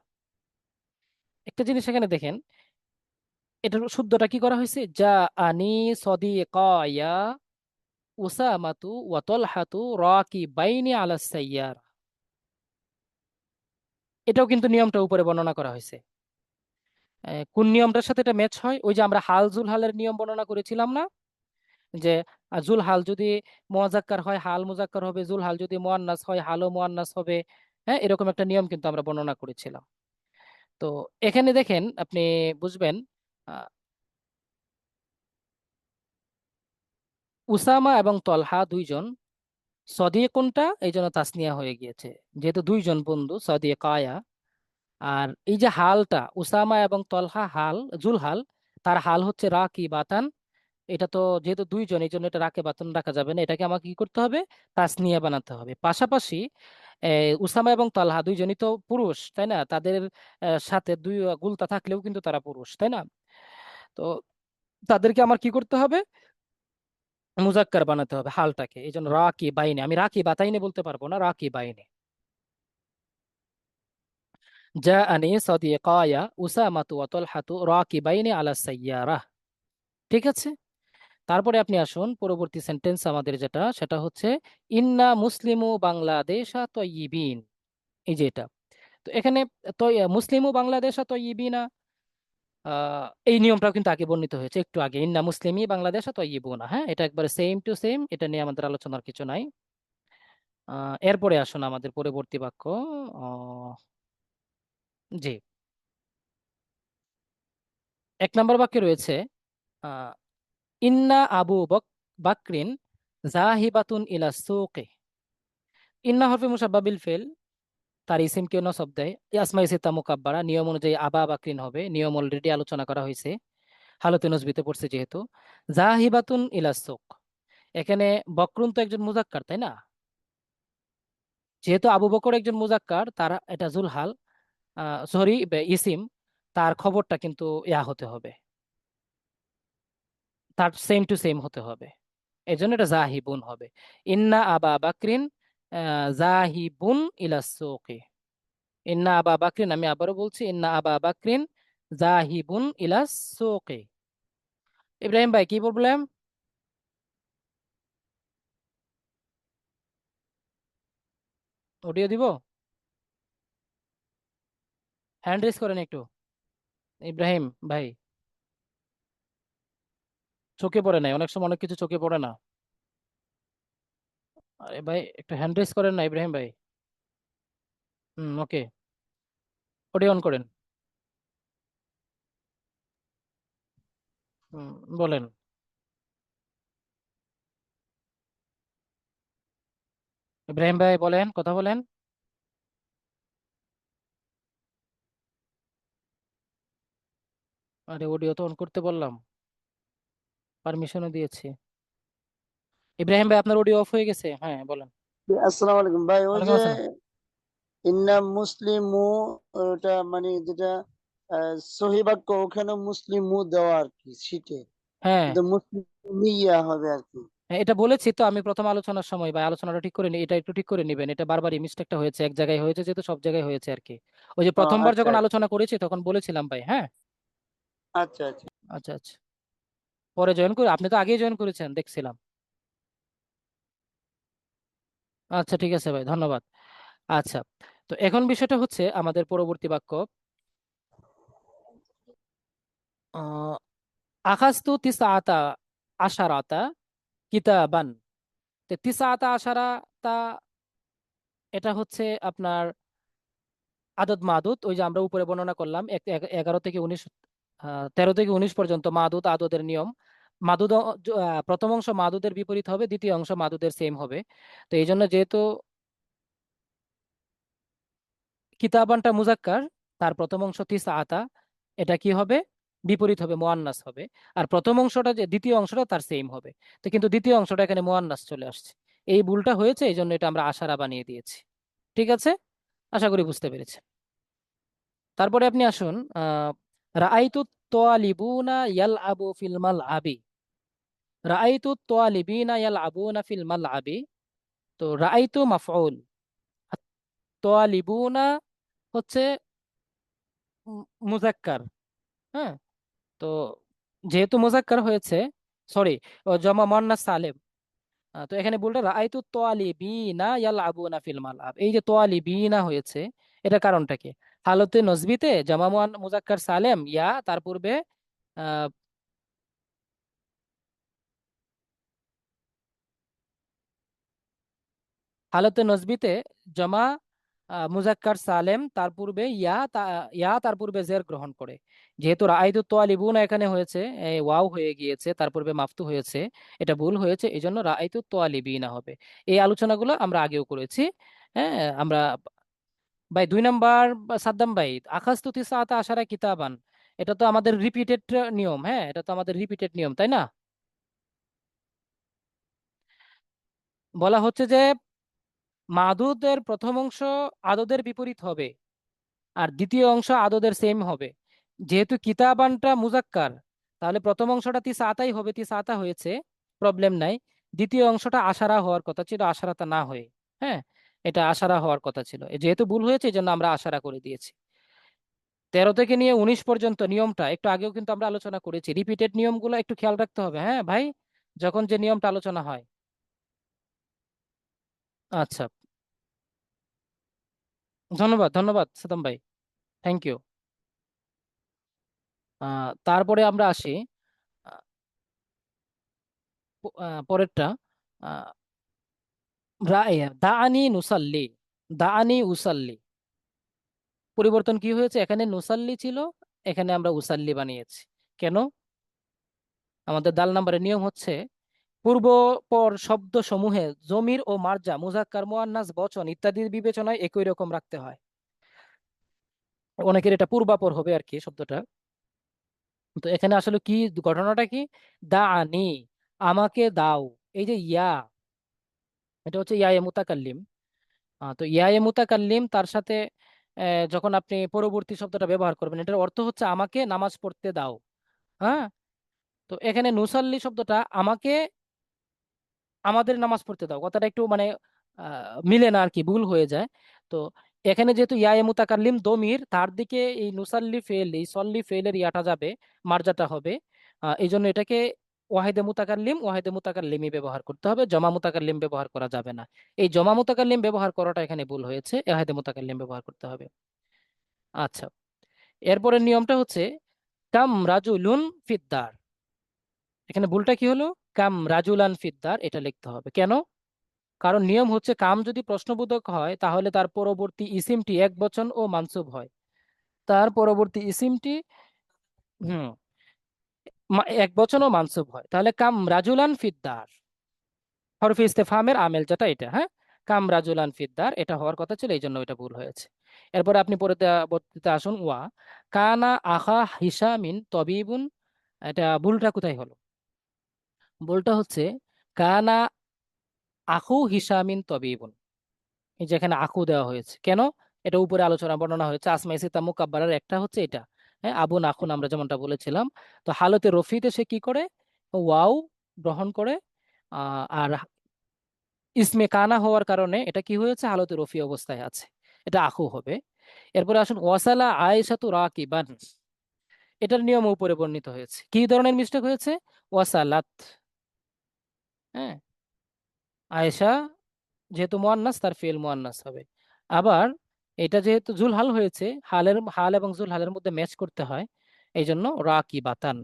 A: একটা জিনিস এখানে দেখেন, এটার শুদ্ধটা কি করা হয়েছে? যা আনি সদিকায়া উসামাতু ওয়া তলহাতু রাকিবাইনি আলা সাইয়ারা। এটাও কিন্তু নিয়মটা উপরে বর্ণনা করা হয়েছে। কোন নিয়মটার সাথে এটা ম্যাচ হয়? ওই যে আমরা হাল জুল হালের নিয়ম বর্ণনা করেছিলাম না, যে জুল হাল যদি মুজাক্কার হয় হাল মুজাক্কার হবে, জুল হাল যদি মুয়ান্নাস হয় হালও মুয়ান্নাস হবে। হ্যাঁ, এরকম একটা নিয়ম কিন্তু আমরা বর্ণনা করেছিলাম। তো এখানে দেখেন আপনি বুঝবেন, আহ, উসামা এবং তলহা দুইজন, সদিকুনটা এই জন্য তাসনিয়া হয়ে গিয়েছে, যেহেতু দুইজন বন্ধু সদিকায়া। আর এই যে হালটা উসামা এবং তলহা হাল, জুলহাল, তার হাল হচ্ছে রাকি বাতান। এটা তো যেহেতু দুইজন, এই জন্য এটা রাকে বাতান রাখা যাবে না, এটাকে আমাকে কি করতে হবে? তাসনিয়া বানাতে হবে। পাশাপাশি উসামা এবং তালহা দুইজনই তো পুরুষ, তাই না? তাদের সাথে দুই গুলতা থাকলেও কিন্তু তারা পুরুষ, তাই না? তো তাদেরকে আমার কি করতে হবে? মুজাক্কার বানাতে হবে হালটাকে। এই জন্য রাকি বাইনে, আমি রাকি বাতাইনে বলতে পারবো না, রাকি বাইনে। যা আনি সাদিকায়া উসামাতু ওয়া তালহাতু রাকিবাইনি আলা সাইয়ারাহ। ঠিক আছে, তারপরে আপনি আসুন পরবর্তী সেন্টেন্স আমাদের যেটা, সেটা হচ্ছে ইন্না মুসলিমু বাংলাদেশা তয়্যিবিন। এই যে এটা, তো এখানে মুসলিমু বাংলাদেশা তয়্যিবিনা, এই নিয়মটাও কিন্তু আগে বর্ণিত হয়েছে একটু আগে, ইন্না মুসলিমি বাংলাদেশা তয়্যিবুনা। হ্যাঁ, এটা একবারে সেম টু সেম, এটা নিয়ে আমাদের আলোচনার কিছু নাই। এরপরে আসুন আমাদের পরবর্তী বাক্য। আহ, জি, এক নম্বর বাক্যে রয়েছে আহ, ইন্না আবু বাকরিন জাহিবাতুন ইলা সুকে। ইন্না হরফে মুসাব্বা বিল ফেল, তার ইসিমকে নসব দেয়। আসমাই সিত্তা মুকাব্বারা, নিয়ম অনুযায়ী আবা বাকরিন হবে, নিয়ম অলরেডি আলোচনা করা হয়েছে, হালতে নসবিতে পড়ছে যেহেতু। জাহিবাতুন ইলা সুক, এখানে বকরুন তো একজন মুজাক্কার, তাই না? যেহেতু আবু বকর একজন মুজাক্কার, তার এটা জুলহাল, সরি, ইসিম, তার খবরটা কিন্তু ইয়া হতে হবে, তার সেম টু সেম হতে হবে, এই জন্য এটা জাহিবুন হবে। ইন্না আবা বাকরিন জাহিবুন ইলা সুকি। ইন্না আবা বাকরিন, আমি আবারও বলছি, ইন্না আবা বাকরিন জাহিবুন ইলা সুকি। ইব্রাহিম ভাই, কি প্রবলেম? অডিও দিব? হ্যান্ড রেজ করেন একটু, ইব্রাহিম ভাই। চোখে পড়ে নাই, অনেক সময় অনেক কিছু চোখে পড়ে না। আরে ভাই, একটু হ্যান্ড রেজ করেন না ইব্রাহিম ভাই। ওকে, অডিও অন করেন। হুম, বলেন ইব্রাহিম ভাই, বলেন, কথা বলেন। আরে অডিও তো অন করতে বললাম, পারমিশনও দিয়েছি। ইব্রাহিম ভাই, আপনার অডিও অফ হয়ে গেছে, হ্যাঁ বলেন।
F: আসসালামু আলাইকুম ভাই। ওই
A: ওয়ালাইকুম
F: যে
A: আসসালাম।
F: ইন্না মুসলিমু, ওটা মানে যেটা সহি বাক্য, ওখানে মুসলিমু দেওয়া আর কি শীটে,
A: হ্যাঁ,
F: কিন্তু মুসলিমিয়া হবে আর কি।
A: হ্যাঁ, এটা বলেছি তো আমি প্রথম আলোচনার সময়, বা আলোচনাটা ঠিক করে নি, এটা একটু ঠিক করে নিবেন, এটা বারবারই মিস্টেকটা হয়েছে, এক জায়গায় হয়েছে যেহেতু সব জায়গায় হয়েছে আর কি। ওই যে
F: ও,
A: প্রথমবার
F: আচ্ছা
A: যখন আলোচনা করেছি তখন বলেছিলাম ভাই, হ্যাঁ।
F: আচ্ছা আচ্ছা।
A: আচ্ছা আচ্ছা, পরে জয়েন করে, আপনি তো আগেই জয়েন করেছেন দেখছিলাম। আচ্ছা ঠিক আছে ভাই, ধন্যবাদ। আচ্ছা, তো এখন বিষয়টা হচ্ছে আমাদের পরবর্তী বাক্য, আহ আখাজতু তিসআতা আশারাতা কিতাবান। তো তিসআতা আশারাতা, এটা হচ্ছে আপনার আদদ মাদুদ, ওই যে আমরা উপরে বর্ণনা করলাম 11 থেকে 19, 13 থেকে 19 পর্যন্ত মাদুদ আদদের নিয়ম। মাদুদ প্রথম অংশ মাদুদের বিপরীত হবে, দ্বিতীয় অংশ মাদুদের সেম হবে। তো এই জন্য যেহেতু কিতাবানটা মুজাক্কার, তার প্রথম অংশ তিস আতা, এটা কি হবে? বিপরীত হবে, মুয়ান্নাস হবে। আর প্রথম অংশটা, যে দ্বিতীয় অংশটা, তার সেম হবে। তো কিন্তু দ্বিতীয় অংশটা এখানে মুয়ান্নাস চলে আসছে, এই ভুলটা হয়েছে, এই জন্য এটা আমরা আশারা বানিয়ে দিয়েছি। ঠিক আছে, আশা করি বুঝতে পেরেছেন। তারপরে আপনি আসুন, রাআইতু তোয়ালিবুনা ইয়াল আবু ফিল মাল আবি। রাআইতু তোয়ালিবিনা ইয়াল আবুনা ফিল মাল আবি। তো রাআইতু মাফউল, তোয়ালিবুনা হচ্ছে মুজাক্কার, হ্যাঁ। তো যেহেতু মুজাক্কার হয়েছে, সরি, জমা মুয়ান্নাস সালেম, তো এখানে বলতে রাআইতু তোয়ালিবিনা ইয়াল আবুনা ফিল মাল আব, এই যে তোয়ালিবিনা হয়েছে, এটা কারণটা কি? হালতে নজবিতে জামা মুজাক্কার সালেম ইয়া, তার পূর্বে আহ, হালতে নজবিতে জমা মুজাক্কার সালেম, তার পূর্বে ইয়া তার পূর্বে জের গ্রহণ করে। যেহেতু রাআইতু তোয়ালিবুনা এখানে হয়েছে, ওয়াও হয়ে গিয়েছে, তার পূর্বে মাফতু হয়েছে, এটা ভুল হয়েছে, এই জন্য রাআইতু তোয়ালিবিনা হবে। এই আলোচনাগুলো আমরা আগেও করেছি, হ্যাঁ। আমরা ভাই 2 নাম্বার, সাদ্দাম ভাই, আখাজতু তিসআতা আশারা কিতাবান, এটা তো আমাদের রিপিটেড নিয়ম, হ্যাঁ, এটা তো আমাদের রিপিটেড নিয়ম, তাই না? বলা হচ্ছে যে মাদুদের প্রথম অংশ আদদের বিপরীত হবে, আর দ্বিতীয় অংশ আদদের সেম হবে। যেহেতু কিতাবানটা মুজাক্কার, তাহলে প্রথম অংশটা তিসা আতাই হবে, তিসা আতা হয়েছে, প্রবলেম নাই। দ্বিতীয় অংশটা আশারা হওয়ার কথা ছিল, আশারাতা না হয়ে, হ্যাঁ, এটা আশারা হওয়ার কথা ছিল। যেহেতু ভুল হয়েছে, এই জন্য আমরা আশারা করে দিয়েছি। 13 থেকে নিয়ে 19 পর্যন্ত নিয়মটা একটু আগেও কিন্তু আমরা আলোচনা করেছি, রিপিটেড নিয়মগুলো একটু খেয়াল রাখতে হবে, হ্যাঁ ভাই, যখন যে নিয়মটা আলোচনা হয়। আচ্ছা, ধন্যবাদ ধন্যবাদ সাদাম ভাই, থ্যাংক ইউ। তারপরে আমরা আসি আহ, পরেরটা, আহ, দাআনি নুসাল্লি, দাআনি উসাল্লি, পরিবর্তন কি হয়েছে? এখানে নুসাল্লি ছিল, এখানে আমরা উসাল্লি বানিয়েছি। কেন? আমাদের দাল নাম্বারের নিয়ম হচ্ছে পূর্ব পর শব্দ সমূহে জমির ও মার্জা মুজাক্কার মুয়ান্নাস বচন ইত্যাদির বিবেচনায় একই রকম রাখতে হয়। অনেকের এটা পূর্বাপর হবে আর কি শব্দটা। তো এখানে আসলে কি ঘটনাটা কি, দা আনি, আমাকে দাও। এই যে ইয়া, এটা হচ্ছে ইয়া এ মুতাকাল্লিম। তো ইয়া এ মুতাকাল্লিম তার সাথে যখন আপনি পরবর্তী শব্দটা ব্যবহার করবেন, এটার অর্থ হচ্ছে আমাকে নামাজ পড়তে দাও। হ্যাঁ, তো এখানে নুসাল্লি শব্দটা আমাকে আমাদের নামাজ পড়তে দাও, কথাটা একটু মানে মিলে না আর কি, ভুল হয়ে যায়। তো এখানে যেহেতু ইয়া এ মুতাকাল্লিম দমির, তার দিকে এই নুসাল্লি ফেল, এই সল্লি ফেলের ইয়াটা যাবে, মার্জাটা হবে। এই জন্য এটাকে ওয়াহিদে মুতাকাল্লিম ওয়াহিদে মুতাকাল্লিমই ব্যবহার করতে হবে, জমা মুতাকাল্লিম ব্যবহার করা যাবে না। এই জমা মুতাকাল্লিম ব্যবহার করাটা এখানে ভুল হয়েছে, ওয়াহিদে মুতাকাল্লিম ব্যবহার করতে হবে। আচ্ছা, এরপরের নিয়মটা হচ্ছে কাম রাজুলুন ফিদ্দার। এখানে ভুলটা কি হলো, কাম রাজুলান ফিদ্দার এটা লিখতে হবে। কেন? কারণ নিয়ম হচ্ছে কাম যদি প্রশ্নবোধক হয় তাহলে তার পরবর্তী ইসিমটি একবচন ও মানসুব হয়। তার পরবর্তী ইসিমটি হুম একবচন ও মানসুব হয়। তাহলে কাম রাজুলান ফিদ্দার, হরফে ইস্তেফহামের আমেল যেটা এটা, হ্যাঁ, কাম রাজুলান ফিদ্দার এটা হওয়ার কথা ছিল, এই জন্য এটা ভুল হয়েছে। এরপরে আপনি পরবর্তীতে আসুন, ওয়া কানা আখা হিসামিন তবিবুন। এটা ভুলটা কোথায় হলো? ভুলটা হচ্ছে কানা আখু হিসামিন তবিবুন। এই যে এখানে আকু দেওয়া হয়েছে কেন, এটা উপরে আলোচনা বর্ণনা হয়েছে। আসমা ইসিতা মুকাব্বারার একটা হচ্ছে এটা, হ্যাঁ, আবু নাখুন আমরা যেমনটা বলেছিলাম। তো হালতে রফিতে সে কি করে, ওয়াও গ্রহণ করে। আর ইসমে কানা হওয়ার কারণে এটা কি হয়েছে, হালতে রফি অবস্থায় আছে, এটা আখু হবে। এরপরে আসুন ওয়াসালা আয়েশাতু রাকিবান। এটার নিয়ম উপরে বর্ণিত হয়েছে। কি ধরনের মিস্টেক হয়েছে, ওয়াসালাত, হ্যাঁ, আয়েশা যেহেতু মুয়ান্নাস তার ফেল মুয়ান্নাস হবে। আবার এটা যেহেতু জুলহাল হয়েছে, হাল এবং জুলহালের মধ্যে ম্যাচ করতে হয়, এই জন্য রাকিবাতান।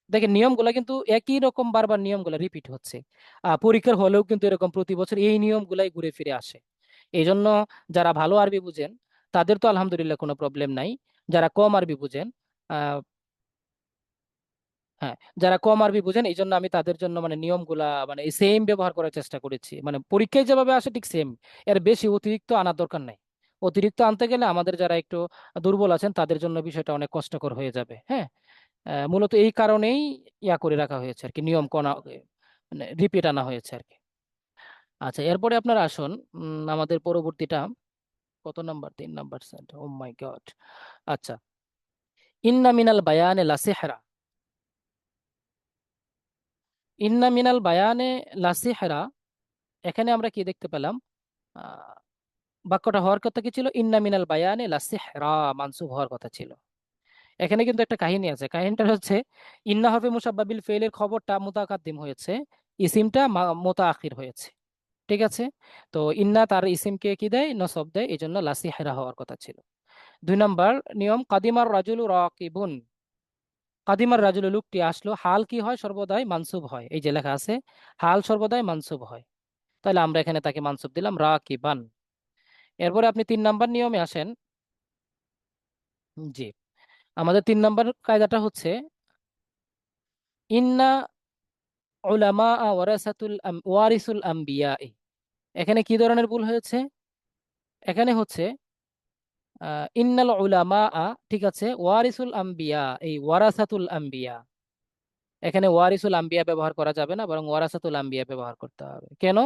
A: দেখেন নিয়মগুলা কিন্তু একই রকম, বারবার নিয়মগুলা রিপিট হচ্ছে। পরীক্ষার হলেও কিন্তু এরকম প্রতি বছর এই নিয়মগুলাই ঘুরে ফিরে আসে। এই জন্য যারা ভালো আরবি বুঝেন তাদের তো আলহামদুলিল্লাহ কোনো প্রবলেম নাই। যারা কম আরবি বুঝেন, আহ হ্যাঁ, যারা কম আরবি বুঝেন, এই জন্য আমি তাদের জন্য মানে নিয়মগুলা মানে সেম ব্যবহার করার চেষ্টা করেছি, মানে পরীক্ষায় যেভাবে আসে ঠিক সেম, এর বেশি অতিরিক্ত আনার দরকার নাই। অতিরিক্ত আনতে গেলে আমাদের যারা একটু দুর্বল আছেন তাদের জন্য বিষয়টা অনেক কষ্টকর হয়ে যাবে। হ্যাঁ, মূলত এই কারণেই ইয়া করে রাখা হয়েছে আর কি, নিয়ম কোনা মানে রিপিট আনা হয়েছে আর কি। আচ্ছা, এরপরে আপনারা আসুন আমাদের পরবর্তীটা কত নাম্বার, 3 নাম্বার, ও মাই গড। আচ্ছা, ইন্না মিনাল বায়ানে লা সিহরা। ইন্না মিনাল বায়ানে লা সিহরা, এখানে আমরা কি দেখতে পেলাম, আহ, বাক্যটা হওয়ার কথা কি ছিল, ইন্না মিনাল বায়ানে লা সিহরা, মানসুব হওয়ার কথা ছিল। এখানে কিন্তু একটা কাহিনী আছে, কাহিনীটা হচ্ছে ইন্না হরফে মুসাব্বাবিল ফেলের খবরটা মুতাকাদ্দিম হয়েছে, ইসিমটা মুতাআখির হয়েছে। ঠিক আছে, তো ইন্না তার ইসিমকে কি দেয়, নসব দেয়, এই জন্য লা সিহরা হওয়ার কথা ছিল। 2 নম্বর নিয়ম, কাদিমার রাজুলু রাকিবুন। কাদিমার রাজুলু লোকটি আসলো, হাল কি হয়, সর্বদাই মানসুব হয়। এই যে লেখা আছে হাল সর্বদাই মানসুব হয়, তাহলে আমরা এখানে তাকে মানসুব দিলাম রাকিবান। এরপরে আপনি 3 নাম্বার নিয়মে আসেন। জি, আমাদের 3 নাম্বার কায়দাটা হচ্ছে ইন্না উলামা ওয়ারিসুল আম্বিয়া। এখানে কি ধরনের ভুল হয়েছে, এখানে হচ্ছে ইন্নাল উলামা, ঠিক আছে, ওয়ারিসুল আম্বিয়া, এই ওয়ারাসাতুল আম্বিয়া, এখানে ওয়ারিসুল আম্বিয়া ব্যবহার করা যাবে না, বরং ওয়ারাসাতুল আম্বিয়া ব্যবহার করতে হবে। কেন?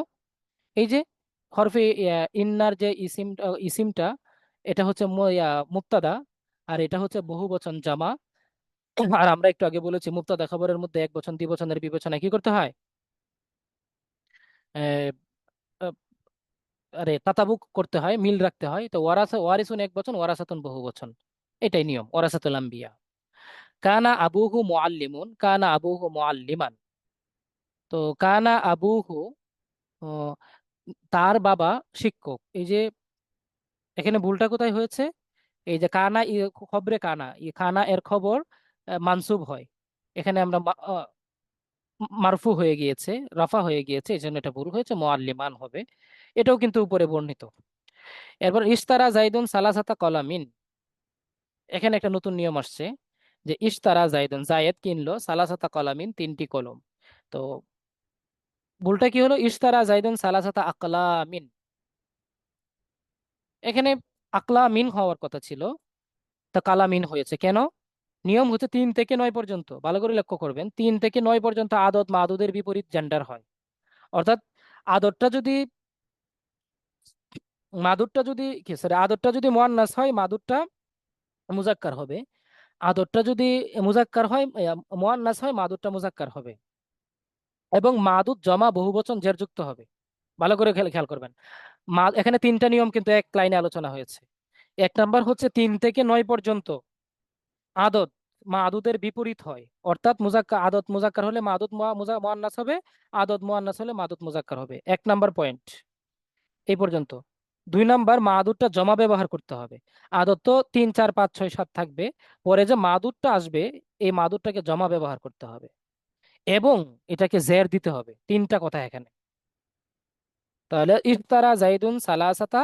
A: এই যে হরফে ইন্নার যে ইসিমটা এটা হচ্ছে মুবতাদা, আর এটা হচ্ছে বহুবচন জামা। আর আমরা একটু আগে বলেছি মুবতাদা খবরের মধ্যে এক বচন দ্বিবচনের বিবেচনায় কি করতে হয়, আহ, আহ, আরে তাতাবুক করতে হয়, মিল রাখতে হয়। তো ওয়ারিসুন এক বচন, ওয়ারাসাতুন বহু বচন, এটাই নিয়ম, ওয়ারাসাতুল আম্বিয়া। কানা আবুহু মুআল্লিমুন, কানা আবুহু মুআল্লিমান। তো কানা আবুহু, আহ, তার বাবা শিক্ষক। এই যে এখানে ভুলটা কোথায় হয়েছে, এই যে কানা খবরে কানা, খানা এর খবর মানসুব হয়, এখানে আমরা মারফু হয়ে গিয়েছে, রাফা হয়ে গিয়েছে, এই জন্য এটা ভুল হয়েছে, মুআল্লিমান হবে। এটাও কিন্তু উপরে বর্ণিত। এরপর ইশতারা জাইদুন সালাসাতা কলামিন। এখানে একটা নতুন নিয়ম আসছে, যে ইশতারা জাইদুন, জায়েদ কিনলো সালাসাতা কলামিন, 3টি কলম। তো ভুলটা কি হলো, ইশতারা জাইদুন সালাসাতা আকলামিন, এখানে আকলামিন হওয়ার কথা ছিল, তা কালামিন হয়েছে কেন? নিয়ম হচ্ছে 3 থেকে 9 পর্যন্ত, ভালো করে লক্ষ্য করবেন, 3 থেকে 9 পর্যন্ত আদত মাদুদের বিপরীত জেন্ডার হয়। অর্থাৎ আদতটা যদি মাদুরটা যদি কি সরি আদতটা যদি মুয়ান্নাস হয়, মাদুরটা মুজাক্কার হবে। আদতটা যদি মুজাক্কার হয়, মুয়ান্নাস হয়, মাদুরটা মুজাক্কার হবে। এবং মাদুদ জমা বহুবচন জেরযুক্ত হবে। ভালো করে খেয়াল খেয়াল করবেন। এখানে 3টা নিয়ম কিন্তু এক লাইনে আলোচনা হয়েছে। 1 নাম্বার হচ্ছে 3 থেকে 9 পর্যন্ত আদত মাদুদের বিপরীত হয়, অর্থাৎ আদত মুজাক্কার হলে মাদুদ মুয়ান্নাস হবে, আদত মুয়ান্নাস হলে মাদুদ মুজাক্কার হবে। 1 নাম্বার পয়েন্ট এই পর্যন্ত। 2 নাম্বার, মাদুদটা জমা ব্যবহার করতে হবে। আদত তো 3 4 5 6 7 থাকবে, পরে যে মাদুদটা আসবে এই মাদুদটাকে জমা ব্যবহার করতে হবে এবং এটাকে জের দিতে হবে। 3টা কথা এখানে। তাহলে ইফতারা জাইদুন সালাসাতা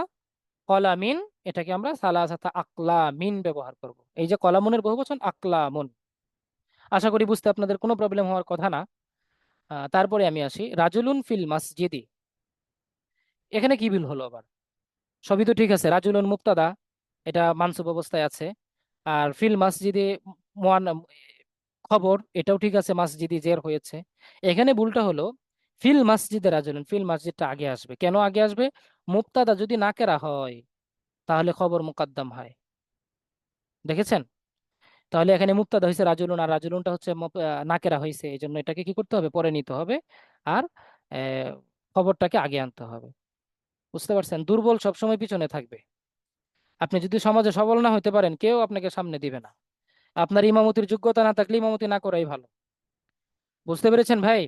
A: কলামিন, এটাকে আমরা সালাসাতা আকলামিন ব্যবহার করব। এই যে কলামুনের বহুবচন আকলামুন। আশা করি বুঝতে আপনাদের কোনো প্রবলেম হওয়ার কথা না। তারপরে আমি আসি রাজুলুন ফিল মাসজিদি। এখানে কি ভুল হলো আবার? সবই তো ঠিক আছে, রাজুলুন মুবতাদা, এটা মানসুব অবস্থায় আছে। আর ফিল মাসজিদে মুয়ান খবর, এটাও ঠিক আছে, মাসজিদি জের হয়েছে। এখানে ভুলটা হলো ফিল মাসজিদে রাজুলুন, ফিল মাসজিদটা আগে আসবে। কেন আগে আসবে? মুবতাদা যদি নাকেরা হয় তাহলে খবর মুকাদ্দাম হয়, দেখেছেন? তাহলে এখানে মুবতাদা হয়েছে রাজুলুন, আর রাজুলুনটা হচ্ছে নাকেরা হয়েছে, এই জন্য এটাকে কি করতে হবে, পরে নিতে হবে। আর আহ, খবরটাকে আগে আনতে হবে। বুঝতে পারছেন? দুর্বল সবসময় পিছনে থাকবে। আপনি যদি সমাজে সবল না হতে পারেন, কেউ আপনাকে সামনে দিবে না। আপনার ইমামতির যোগ্যতা না থাকলে ইমামতি না করাই ভালো। বুঝতে পেরেছেন ভাই?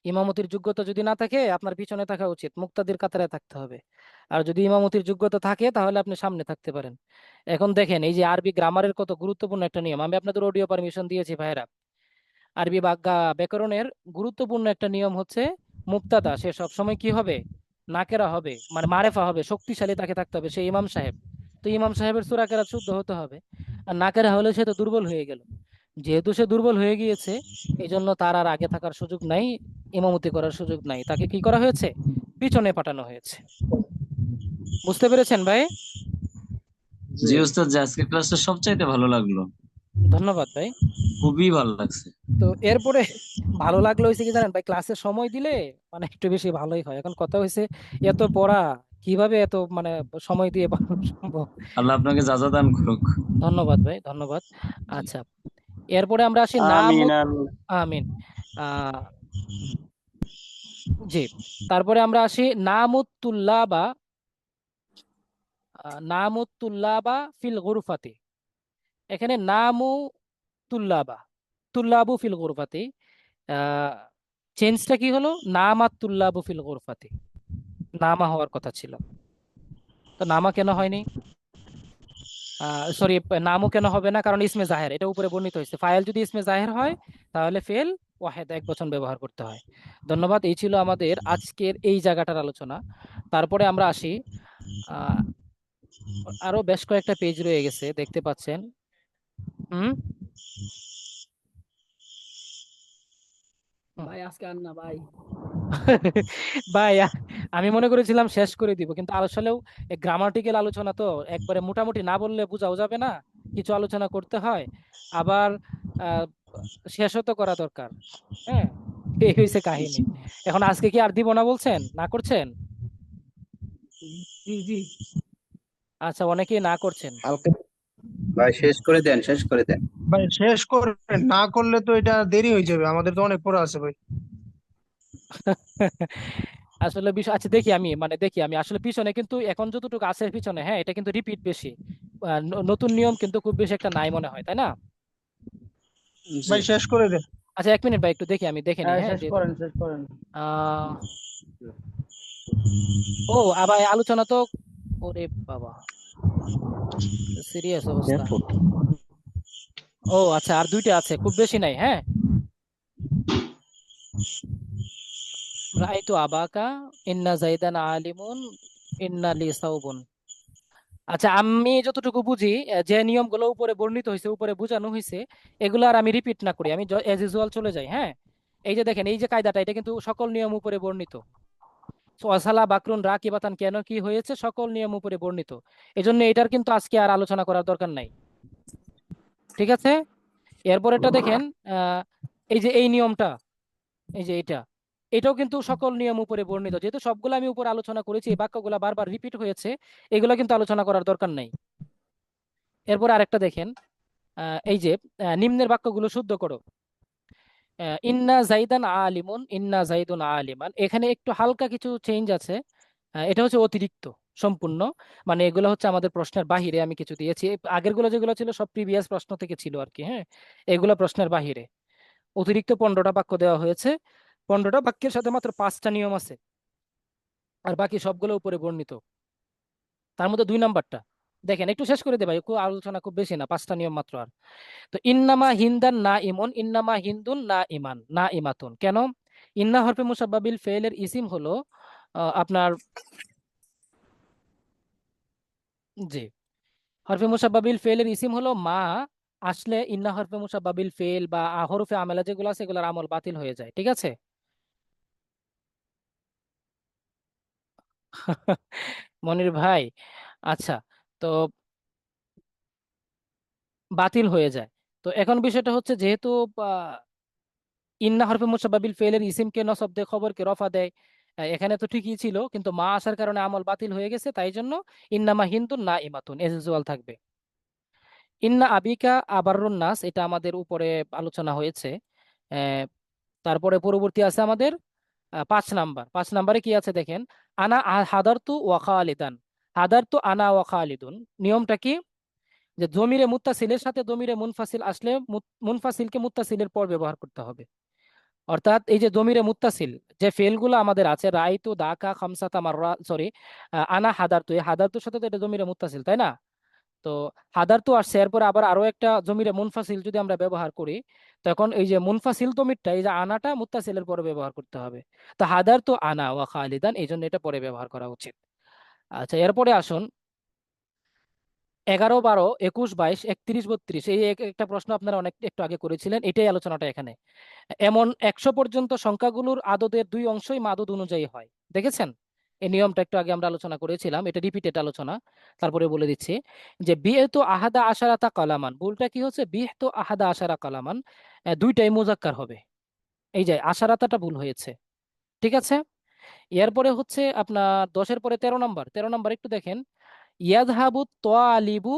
A: ইমামতির যোগ্যতা যদি না থাকে আপনার পিছনে থাকা উচিত, মুক্তাদির কাতারে থাকতে হবে। আর যদি ইমামতির যোগ্যতা থাকে তাহলে আপনি সামনে থাকতে পারেন। এখন দেখেন, এই যে আরবি গ্রামারের কত গুরুত্বপূর্ণ একটা নিয়ম, আমি আপনাদের অডিও পারমিশন দিয়েছি ভাইরা। আরবি ব্যাকরণের গুরুত্বপূর্ণ একটা নিয়ম হচ্ছে মুক্তাদা সে সবসময় কি হবে, নাকেরা হবে, মানে মারেফা হবে, শক্তিশালী তাকে থাকতে হবে, সে ইমাম সাহেব। তো ইমাম সাহেবের সূরা কেরাত শুদ্ধ হতে হবে। আর নাকেরা হলে সে তো দুর্বল হয়ে গেল। যেহেতু সে দুর্বল হয়ে গিয়েছে, এই জন্য তার আর আগে থাকার সুযোগ নাই, ইমামতি করার সুযোগ নাই, তাকে কি করা হয়েছে, পিছনে পাঠানো হয়েছে। বুঝতে পেরেছেন ভাই?
D: জি ওস্তাদ, যে আজকের ক্লাসটা সবচাইতে ভালো লাগলো,
A: ধন্যবাদ ভাই।
D: খুবই ভালো লাগছে।
A: তো এরপরে ভালো লাগলো হয়েছে কি জানেন ভাই, ক্লাসে সময় দিলে মানে একটু বেশি ভালোই হয়। এখন কথা হয়েছে এত পড়া কিভাবে এত মানে সময় দিয়ে পড়ানো সম্ভব।
D: আল্লাহ আপনাকে যাজা দান করুক।
A: ধন্যবাদ ভাই, ধন্যবাদ।
D: জি।
A: আচ্ছা, এরপরে আমরা আসি
F: আমিন আমিন।
A: আমিন। আহ জি, তারপরে আমরা আসি নামুতুল্লাবা, নামুতুল্লাবা ফিল গুরফাতি। এখানে নামু তুল্লাবা, তুল্লাবু ফিল গুরফাতি, চেঞ্জটা কি হলো, নামাত তুল্লাবু ফিল গুরফাতি। নামা হওয়ার কথা ছিল, তো নামা কেন হয়নি? সরি, নামও কেন হবে না? কারণ ইসমে জাহের, এটা উপরে বর্ণিত হয়েছে। ফাইল যদি ইসমে জাহের হয় তাহলে ফেল ওয়াহেদ এক বচন ব্যবহার করতে হয়। ধন্যবাদ। এই ছিল আমাদের আজকের এই জায়গাটার আলোচনা। তারপরে আমরা আসি, আহ আরো বেশ কয়েকটা পেজ রয়ে গেছে দেখতে পাচ্ছেন। হুম হুম।
E: ভাই আজকে আর না ভাই।
A: ভাই, আমি মনে করেছিলাম শেষ করে দিব, কিন্তু আসলেও গ্রামাটিক্যাল আলোচনা তো একবারে মোটামুটি না বললে বোঝাও যাবে না, কিছু আলোচনা করতে হয়। আবার আহ শেষও তো করা দরকার। হ্যাঁ, এই হয়েছে কাহিনী। এখন আজকে কি আর দিব না বলছেন, না করছেন?
E: জি জি।
A: আচ্ছা, অনেকেই না করছেন।
B: কালকে ভাই শেষ করে দেন, শেষ করে দেন।
G: ভাই শেষ করেন, না করলে তো এটা দেরি হয়ে যাবে, আমাদের তো অনেক পড়া আছে ভাই।
A: আসলে বিষয়, আচ্ছা দেখি আমি আসলে পিছনে কিন্তু এখন যতটুকু আছে পিছনে, হ্যাঁ, এটা কিন্তু রিপিট বেশি। নতুন নিয়ম কিন্তু খুব বেশি একটা নাই মনে হয়, তাই না?
B: জি
G: ভাই শেষ করে দেন।
A: আচ্ছা, 1 মিনিট ভাই, একটু দেখি, আমি দেখে নিই।
E: হ্যাঁ,
A: হ্যাঁ,
E: শেষ করেন শেষ করেন।
A: আহ ও আবার আলোচনা তো, ওরে বাবা, সিরিয়াস অবস্থা। ও আচ্ছা, আর 2টা আছে, খুব বেশি নাই। হ্যাঁ, রাআইতু আবাকা, ইন্না জাইদান আলিমুন, ইন্না লি সাউবুন। আচ্ছা, আমি যতটুকু বুঝি যে নিয়মগুলো উপরে বর্ণিত হয়েছে, উপরে বোঝানো হয়েছে, এগুলো আর আমি রিপিট না করি, আমি এজ ইউজুয়াল চলে যাই। হ্যাঁ, এই যে দেখেন, এই যে কায়দাটা, এটা কিন্তু সকল নিয়ম উপরে বর্ণিত। ওয়াসালা বাকরুন রাকিবাতান কেন কি হয়েছে, সকল নিয়ম উপরে বর্ণিত। এজন্য এটার কিন্তু আজকে আর আলোচনা করার দরকার নাই। ঠিক আছে, এরপরেটা দেখেন। আহ এই যে এই নিয়মটা, এই যে এটাও কিন্তু সকল নিয়ম উপরে বর্ণিত। যেহেতু সবগুলো আমি উপরে আলোচনা করেছি, এই বাক্যগুলো বারবার রিপিট হয়েছে, এগুলো কিন্তু আলোচনা করার দরকার নাই। এরপরে আরেকটা দেখেন, এই যে নিম্নের বাক্যগুলো শুদ্ধ করো। ইন্না জাইদান আলিমুন, ইন্না জাইদুন আলিমান, এখানে একটু হালকা কিছু চেঞ্জ আছে। এটা হচ্ছে অতিরিক্ত সম্পূর্ণ, মানে এগুলো হচ্ছে আমাদের প্রশ্নের বাহিরে আমি কিছু দিয়েছি। আগের গুলো যেগুলো ছিল সব প্রিভিয়াস প্রশ্ন থেকে ছিল আর কি। হ্যাঁ, এগুলো প্রশ্নের বাহিরে। অতিরিক্ত 15টা বাক্য দেওয়া হয়েছে। 15টা বাক্যের সাথে মাত্র 5টা নিয়ম আছে, আর বাকি সবগুলো উপরে বর্ণিত। তার মধ্যে 2 নাম্বারটা দেখেন, একটু শেষ করে দে ভাই, খুব আলোচনা খুব বেশি না, 5টা নিয়ম মাত্র। আর তো ইন্নামা হিন্দান না ইমন, ইন্নামা হিন্দুন না ইমান না ইমাতুন, কেন? ইন্না হরফে মুসাব্বাবিল ফেলের ইসিম হলো আপনার, জি, হরফে মুসাব্বাবিল ফেলের ইসিম হলো মা, আসলে ইন্না হরফে মুসাব্বাবিল ফেল বা হরফে আমেলা যেগুলো আছে এগুলোর আমল বাতিল হয়ে যায়। ঠিক আছে। মনির ভাই, আচ্ছা, তো বাতিল হয়ে যায়। তো এখন বিষয়টা হচ্ছে, যেহেতু আহ, ইন্না হরফে মুসাব্বাবিল ফেলের ইসিমকে নসব দেয়, খবরকে রফা দেয়, এখানে তো ঠিকই ছিল, কিন্তু মা আসার কারণে আমল বাতিল হয়ে গেছে, তাই জন্য ইন্নামা হিন্দুন না ইমাতুন এজ ইউজুয়াল থাকবে। ইন্না আবিকা আবারুন নাস, এটা আমাদের উপরে আলোচনা হয়েছে। আহ, তারপরে পরবর্তী আছে আমাদের 5 নাম্বার। 5 নাম্বারে কি আছে দেখেন, আনা হাদারতু ওয়া খালিদান। হাদারতু আনা ওয়া খালিদুন, নিয়মটা কি? যে জমিরে মুত্তাসিলের সাথে জমিরে মুনফাসিল আসলে মুনফাসিলকে মুত্তাসিলের পর ব্যবহার করতে হবে। অর্থাৎ এই যে জমিরে মুত্তাসিল যে ফেলগুলো আমাদের আছে, রাইতু, দাকা, খামসাতা মাররা, সরি, আনা হাদারতু, এই হাদারতুর সাথে তো এটা জমিরে মুত্তাসিল, তাই না? তো হাদারতু আসছে, এরপরে আবার আরো একটা জমিরে মুনফাসিল যদি আমরা ব্যবহার করি, তখন এই যে মুনফাসিল জমিরটা, এই যে আনাটা মুত্তাসিলের পরে ব্যবহার করতে হবে। তো হাদারতু আনা ওয়া খালিদান, এই জন্য এটা পরে ব্যবহার করা উচিত। আচ্ছা, এরপরে আসুন 11, 12, 21, 22, 31, 32, এই একটা প্রশ্ন আপনারা অনেক একটু আগে করেছিলেন, এটাই আলোচনাটা এখানে। এমন 100 পর্যন্ত সংখ্যাগুলোর আদদের 2 অংশই মাদদ অনুযায়ী হয়। দেখেছেন, এই নিয়মটা একটু আগে আমরা আলোচনা করেছিলাম, এটা রিপিটেড আলোচনা। তারপরে বলে দিচ্ছি যে বিহতু আহাদা আশারাতা কালামান, ভুলটা কি হচ্ছে, বিহতু আহাদা আশারা কালামান, দুইটাই মুজাক্কার হবে। এই যে আশারাতাটা ভুল হয়েছে। ঠিক আছে, এরপরে হচ্ছে আপনার 10-এর পরে 13 নাম্বার। 13 নাম্বার একটু দেখেন, ইয়াদহাবু তোয়ালিবু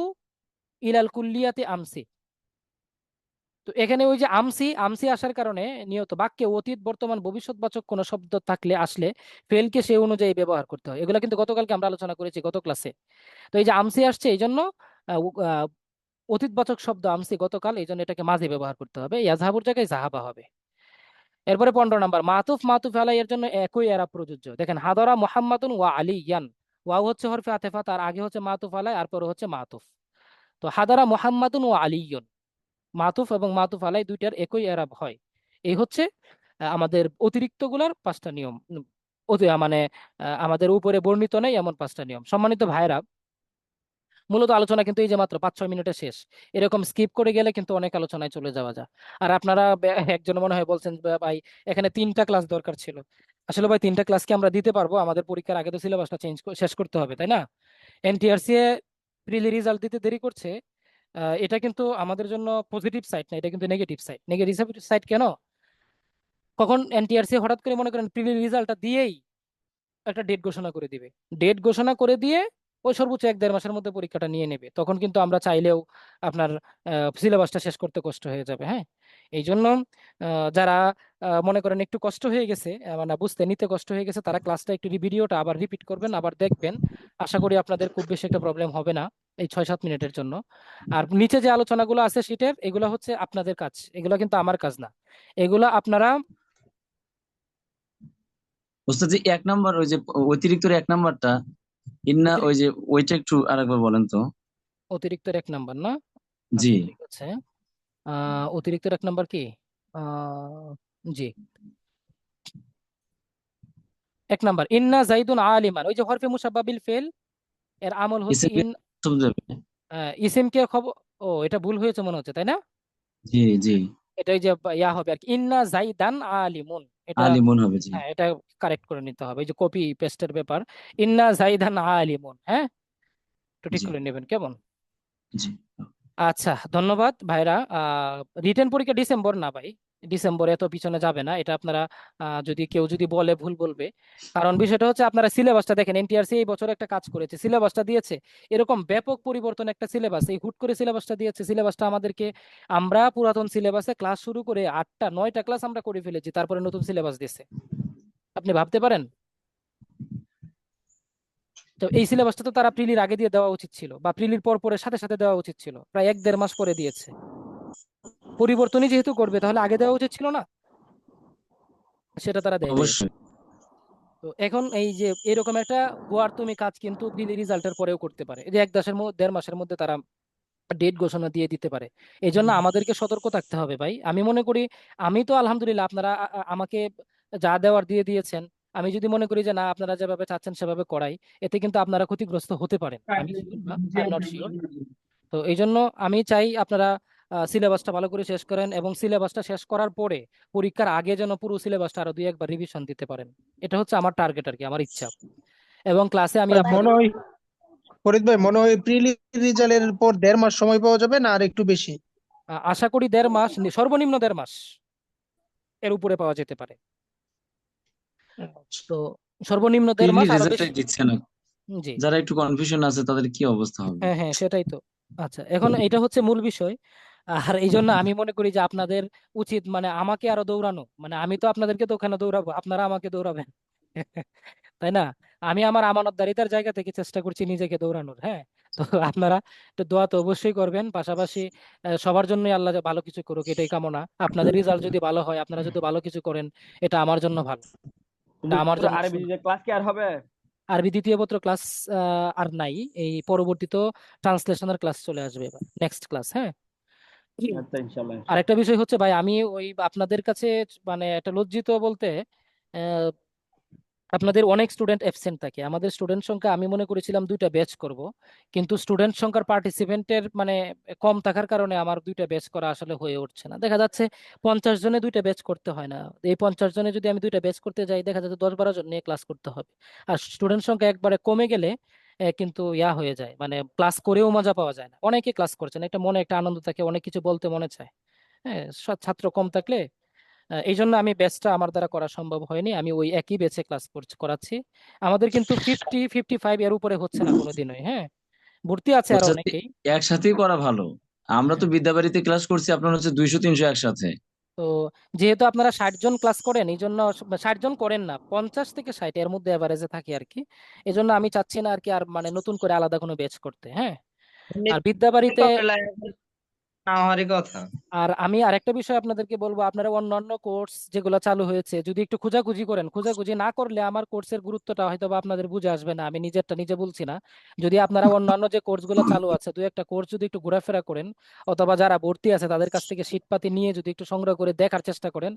A: ইলাল কুল্লিয়াতি আমসি। তো এখানে ওই যে আমসি, আমসি আসার কারণে নিয়ত বাক্যে অতীত, বর্তমান, ভবিষ্যৎবাচক কোনো শব্দ থাকলে আসলে ফেলকে সে অনুযায়ী ব্যবহার করতে হয়। এগুলো কিন্তু গতকালকে আমরা আলোচনা করেছি, গত ক্লাসে। তো এই যে আমসি আসছে, এই জন্য অতীতবাচক শব্দ আমসি গতকাল, এই জন্য এটাকে মাঝে ব্যবহার করতে হবে, ইয়াজহাবুর জায়গায় জাহাবা হবে। এরপরে 15 নাম্বার, মাতুফ, মাতুফ আলাই এর জন্য একই এরা প্রযোজ্য। দেখেন, হাদরা মুহাম্মাদুন ওয়া আলী ইয়ান, ওয়াও হচ্ছে হরফে আতেফা, তার আগে হচ্ছে মাতুফ আলাই, আর পরে হচ্ছে মাতুফ। তো হাদারা মুহাম্মাদুন ওয়া আলীয়ুন, মাতুফ এবং মাতুফ আলাই দুইটার একই এরাব হয়। এই হচ্ছে আমাদের অতিরিক্ত গুলার 5টা নিয়ম। মানে আমাদের উপরে বর্ণিত নেই এমন 5টা নিয়ম। সম্মানিত ভাইরা, মূলত আলোচনা কিন্তু এই যে মাত্র 5-6 মিনিটে শেষ। এরকম স্কিপ করে গেলে কিন্তু অনেক আলোচনায় চলে যাওয়া যায়। আর আপনারা একজন মনে হয় বলছেন, ভাই এখানে 3টা ক্লাস দরকার ছিল। আসলে ভাই 3টা ক্লাস কি আমরা দিতে পারবো? আমাদের পরীক্ষার আগে তো সিলেবাসটা শেষ করতে হবে, তাই না? এনটিআরসি এ প্রিলি রেজাল্ট দিতে দেরি করছে, এটা কিন্তু আমাদের জন্য পজিটিভ সাইড না, এটা কিন্তু নেগেটিভ সাইড। নেগেটিভ সাইড কেন? কখন এনটিআরসি হঠাৎ করে মনে করেন প্রিলি রেজাল্টটা দিয়েই একটা ডেট ঘোষণা করে দিবে, ডেট ঘোষণা করে দিয়ে ওই সর্বোচ্চ 1-1.5 মাসের মধ্যে পরীক্ষাটা নিয়ে নেবে, তখন কিন্তু আমরা চাইলেও আপনার সিলেবাসটা শেষ করতে কষ্ট হয়ে যাবে। হ্যাঁ, এই জন্য যারা মনে করেন একটু কষ্ট হয়ে গেছে, মানে বুঝতে নিতে কষ্ট হয়ে গেছে, তারা ক্লাসটা একটু ভিডিওটা আবার রিপিট করবেন, আবার দেখবেন। আশা করি আপনাদের খুব বেশি একটা প্রবলেম হবে না এই 6-7 মিনিটের জন্য। আর নিচে যে আলোচনাগুলো আছে শীটের, এগুলো হচ্ছে আপনাদের কাজ, এগুলো কিন্তু আমার কাজ না। এগুলো আপনারা
D: ওস্তাদ জি, 1 নাম্বার ওই যে অতিরিক্ত 1 নাম্বারটা, ইন্না, ওই
A: অতিরিক্ত
D: যে ওইটা একটু আরেকবার বলেন তো।
A: অতিরিক্ত 1 নাম্বার না?
D: জি।
A: আচ্ছা, ঠিক আছে। অতিরিক্ত 1 নাম্বার কি? আহ, জি, 1 নাম্বার, ইন্না জাইদুন আলিমান, ওই যে হরফে মুসাব্বাবিল ফেল, এর আমল হচ্ছে
D: ইসে
A: ইন।
D: যাবে।
A: ইসিমকে খবর, ও এটা ভুল হয়েছে মনে হচ্ছে, তাই না?
D: জি জি,
A: এটা ওই যে ইয়া হবে আর কি, ইন্না জাইদান আলিমুন, এটা
D: আলিমুন হবে, জি।
A: হ্যাঁ, এটা কারেক্ট করে নিতে হবে, এই যে কপি পেস্টের ব্যাপার। ইন্না জাইদান আলিমুন, হ্যাঁ, একটু ঠিক
D: জি
A: করে নেবেন কেমন?
D: জি।
A: আচ্ছা, ধন্যবাদ ভাইরা। রিটেন পরীক্ষা ডিসেম্বর না ভাই, ডিসেম্বরে এত পিছনে যাবে না, এটা আপনারা যদি কেউ যদি বলে ভুল বলবে। কারণ বিষয়টা হচ্ছে আপনারা সিলেবাসটা দেখেন, এনটিআরসি এই বছর একটা কাজ করেছে, সিলেবাসটা দিয়েছে এরকম ব্যাপক পরিবর্তন একটা সিলেবাস, এই হুট করে সিলেবাসটা দিয়েছে। সিলেবাসটা আমাদেরকে, আমরা পুরাতন সিলেবাসে ক্লাস শুরু করে 8টা 9টা ক্লাস আমরা করে ফেলেছি, তারপরে নতুন সিলেবাস দিছে। আপনি ভাবতে পারেন? তো এই সিলেবাসটা তো তারা প্রিলির আগে দিয়ে দেওয়া উচিত ছিল, বা প্রিলির পর পরে সাথে সাথে দেওয়া উচিত ছিল, প্রায় 1-1.5 মাস পরে দিয়েছে। পরিবর্তনই যেহেতু করবে তাহলে আগে দেওয়া উচিত ছিল না? সেটা তারা দেয় নাই।
D: অবশ্যই।
A: তো এখন এই যে এরকম একটা গোয়ার তুমি কাজ কিন্তু প্রিলি রেজাল্টের পরেও করতে পারে, এই যে 1-1.5 মাসের মধ্যে তারা ডেট ঘোষণা দিয়ে দিতে পারে। এই জন্য আমাদেরকে সতর্ক থাকতে হবে ভাই, আমি মনে করি। আমি তো আলহামদুলিল্লাহ, আপনারা আমাকে যা দেওয়ার দিয়ে দিয়েছেন। আমি যদি মনে করি যে না, আপনারা যেভাবে চাচ্ছেন সেভাবে করাই, এতে কিন্তু আপনারা ক্ষতিগ্রস্ত হতে পারেন, আমি শিওর না, আই এম নট শিওর। তো এই জন্য আমি চাই আপনারা সিলেবাসটা ভালো করে শেষ করেন, এবং সিলেবাসটা শেষ করার পরে পরীক্ষার আগে যেন পুরো সিলেবাসটা আরো 2-1 বার রিভিশন দিতে পারেন। এটা হচ্ছে আমার টার্গেট আর কি, আমার ইচ্ছা। এবং ক্লাসে আমি
G: ভাই
A: আপনাদের,
G: মনে হয়, ফরিদ ভাই মনে হয় প্রিলি রেজাল্টের পর 1.5 মাস সময় পাওয়া যাবে না আর একটু বেশি?
A: আশা করি 1.5 মাস, সর্বনিম্ন 1.5 মাস এর উপরে পাওয়া যেতে পারে। তো সর্বনিম্ন 1.5 মাস,
D: প্রিলির
A: আরো বেশি।
D: রেজাল্টটাই দিচ্ছে না,
A: জি,
D: যারা একটু কনফিউশন আছে তাদের কি অবস্থা হবে?
A: হ্যাঁ হ্যাঁ, সেটাই তো। আচ্ছা, এখন এটা হচ্ছে মূল বিষয়। আর এই জন্য আমি মনে করি যে আপনাদের উচিত মানে আমাকে আরো দৌড়ানো, মানে আমি তো আপনাদেরকে তো ওখানে দৌড়াবো, আপনারা আমাকে দৌড়াবেন। তাই না? আমি আমার আমানতদারিতার জায়গা থেকে চেষ্টা করছি নিজেকে দৌড়ানোর, হ্যাঁ। তো আপনারা তো দোয়া তো অবশ্যই করবেন, পাশাপাশি সবার জন্যই আল্লাহ যে ভালো কিছু করুক, এটাই কামনা। আপনাদের রেজাল্ট যদি ভালো হয়, আপনারা যদি ভালো কিছু করেন, এটা আমার জন্য ভালো, এটা আমার
H: হুজুর,
A: জন্য
H: আরবি
A: শুভ।
H: যে ক্লাস কি আর হবে?
A: আরবি দ্বিতীয় পত্র ক্লাস আর নাই, এই পরবর্তী তো ট্রান্সলেশনের ক্লাস চলে আসবে এবার, নেক্সট ক্লাস, হ্যাঁ।
H: আচ্ছা, ইনশাল্লাহ
A: আরেকটা
H: ইনশাল্লাহ।
A: বিষয় হচ্ছে ভাই, আমি ওই আপনাদের কাছে মানে একটা লজ্জিত বলতে, আহ, আপনাদের অনেক স্টুডেন্ট অ্যাবসেন্ট থাকে। আমাদের স্টুডেন্ট সংখ্যা আমি মনে করেছিলাম 2টা ব্যাচ করব, কিন্তু স্টুডেন্ট সংখ্যার পার্টিসিপেন্টের মানে কম থাকার কারণে আমার 2টা ব্যাচ করা আসলে হয়ে উঠছে না। দেখা যাচ্ছে 50 জনে 2টা ব্যাচ করতে হয় না, এই 50 জনে যদি আমি 2টা ব্যাচ করতে যাই, দেখা যাচ্ছে 10-12 জন নিয়ে ক্লাস করতে হবে। আর স্টুডেন্ট সংখ্যা একবারে কমে গেলে কিন্তু ইয়া হয়ে যায়, মানে ক্লাস করেও মজা পাওয়া যায় না। অনেকে ক্লাস করছেন, একটা মনে একটা আনন্দ থাকে, অনেক কিছু বলতে মনে চায়, হ্যাঁ। ছাত্র কম থাকলে এই জন্য আমি ব্যাচটা আমার দ্বারা করা সম্ভব হয়নি, আমি ওই একই ব্যাচে ক্লাস করাচ্ছি। আমাদের কিন্তু 50-55 এর উপরে হচ্ছে না কোনোদিনই, হ্যাঁ। ভর্তি আছে
D: ওর
A: আরো
D: সাথে
A: অনেকেই।
D: একসাথেই করা ভালো। আমরা তো
A: হ্যাঁ।
D: বিদ্যাবাড়িতে ক্লাস করছি, আপনার হচ্ছে 200-300 একসাথে।
A: তো যেহেতু আপনারা 60 জন ক্লাস করেন, এই জন্য 60 জন করেন না, 50 থেকে 60 এর মধ্যে এভারেজে থাকি আর কি। এই জন্য আমি চাচ্ছি না আর কি আর মানে নতুন করে আলাদা কোনো ব্যাচ করতে, হ্যাঁ। আর বিদ্যাবাড়িতে,
I: আমারই কথা।
A: আর আমি আরেকটা বিষয় আপনাদেরকে বলবো, আপনারা অন্যান্য কোর্স যেগুলো চালু হয়েছে যদি একটু খোঁজাখুঁজি করেন, খোঁজাখুঁজি না করলে আমার কোর্সের গুরুত্বটা হয়তো বা আপনাদের বুঝে আসবে না, আমি নিজেরটা নিজে বলছি না। যদি আপনারা অন্যান্য যে কোর্সগুলো চালু আছে 2-1টা কোর্স যদি একটু ঘোরাফেরা করেন, অথবা যারা ভর্তি আছে তাদের কাছ থেকে শীটপাতি নিয়ে যদি একটু সংগ্রহ করে দেখার চেষ্টা করেন,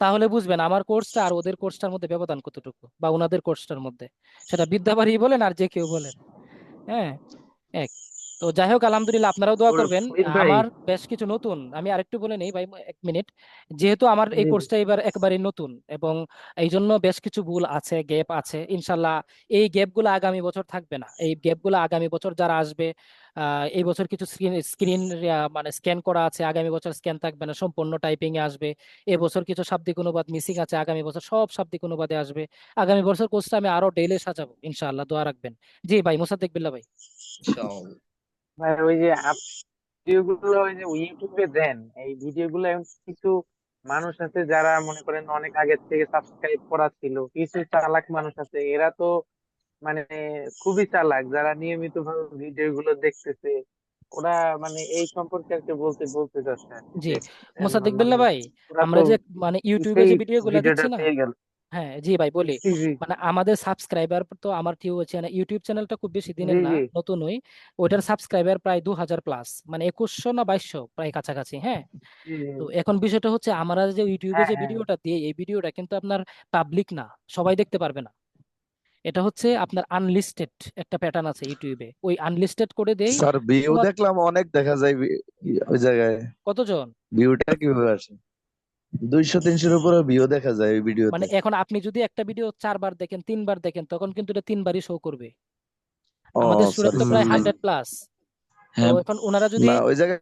A: তাহলে বুঝবেন আমার কোর্সটা আর ওদের কোর্সটার মধ্যে ব্যবধান কতটুকু, বা ওনাদের কোর্সটার মধ্যে, সেটা বিদ্যাবাড়ি বলেন আর যে কেউ বলেন, হ্যাঁ। এক তো যাই হোক, আলহামদুলিল্লাহ, আপনারাও দোয়া করবেন।
I: ফরিদ ভাই,
A: আমার বেশ কিছু নতুন, আমি আরেকটু বলে নেই ভাই, 1 মিনিট। যেহেতু আমার এই
I: জি,
A: কোর্সটা এবার একেবারে নতুন, এবং এই জন্য বেশ কিছু ভুল আছে, গ্যাপ আছে, ইনশাল্লাহ এই গ্যাপগুলো আগামী বছর থাকবে না। এই গ্যাপগুলো আগামী বছর যারা আসবে, এই বছর কিছু স্ক্রিন স্ক্রিন মানে স্ক্যান করা আছে, আগামী বছর স্ক্যান থাকবে না, সম্পূর্ণ টাইপিং এ আসবে। এবছর কিছু শাব্দিক অনুবাদ মিসিং আছে, আগামী বছর সব শাব্দিক অনুবাদে আসবে। আগামী বছর কোর্সটা আমি আরো ডেইলি সাজাবো ইনশাআল্লাহ, দোয়া রাখবেন। জি ভাই, মোসাদ্দেক বিল্লাহ ভাই।
I: ইনশাআল্লাহ।
H: ভাই, ওই যে ভিডিও গুলো ওই যে ইউটিউবে দেন, এই ভিডিও গুলো কিছু মানুষ আছে যারা মনে করেন অনেক আগে থেকে সাবস্ক্রাইব করা ছিল, কিছু চালাক মানুষ আছে, এরা তো মানে খুবই চালাক, যারা নিয়মিত ভাবে ভিডিও গুলো দেখতেছে। ওরা মানে এই সম্পর্কে আর কি বলতে বলতে চাচ্ছে আর কি
A: জি,
H: যে
A: মোসাদ্দেক
H: মানে
A: বিল্লাহ ভাই,
H: ওরা তো
A: আমরা যে মানে ইউটিউবে
H: সেই
A: যে ভিডিও গুলা
H: ভিডিওটা
A: দিচ্ছি না,
H: পেয়ে গেল।
A: হ্যাঁ জি ভাই বলি,
H: জি জি
A: মানে আমাদের সাবস্ক্রাইবার তো, আমার ইউটিউব চ্যানেলটা খুব বেশি
H: জি
A: দিনের না,
H: জি
A: নতুনই। ওইটার সাবস্ক্রাইবার প্রায় 2000+, মানে 2100 না 2200 প্রায় কাছাকাছি, হ্যাঁ।
H: জি জি।
A: তো এখন বিষয়টা হচ্ছে, আমরা যে ইউটিউবে
H: হ্যাঁ
A: যে
H: হ্যাঁ।
A: ভিডিওটা দিই, এই ভিডিওটা কিন্তু আপনার পাবলিক না, সবাই দেখতে পারবে না। এটা হচ্ছে আপনার আনলিস্টেড একটা প্যাটার্ন আছে ইউটিউবে, ওই আনলিস্টেড করে দেই।
J: স্যার ভিউ
A: শুধুমাত্র
J: দেখলাম অনেক দেখা যায় ওই জায়গায়
A: কতজন,
J: ভিউটা কিভাবে আসে 200-300 উপরে ভিউ দেখা যায় ওই
A: মানে
J: ভিডিওতে।
A: এখন আপনি যদি একটা ভিডিও 4 বার দেখেন 3 বার দেখেন তখন কিন্তু এটা 3 বারই শো করবে।
J: ও
A: আমাদের
J: স্যার,
A: স্টুডেন্ট তো প্রায় 100+। তো
D: হ্যাঁ,
A: এখন ওনারা যদি
J: না ওই জায়গায়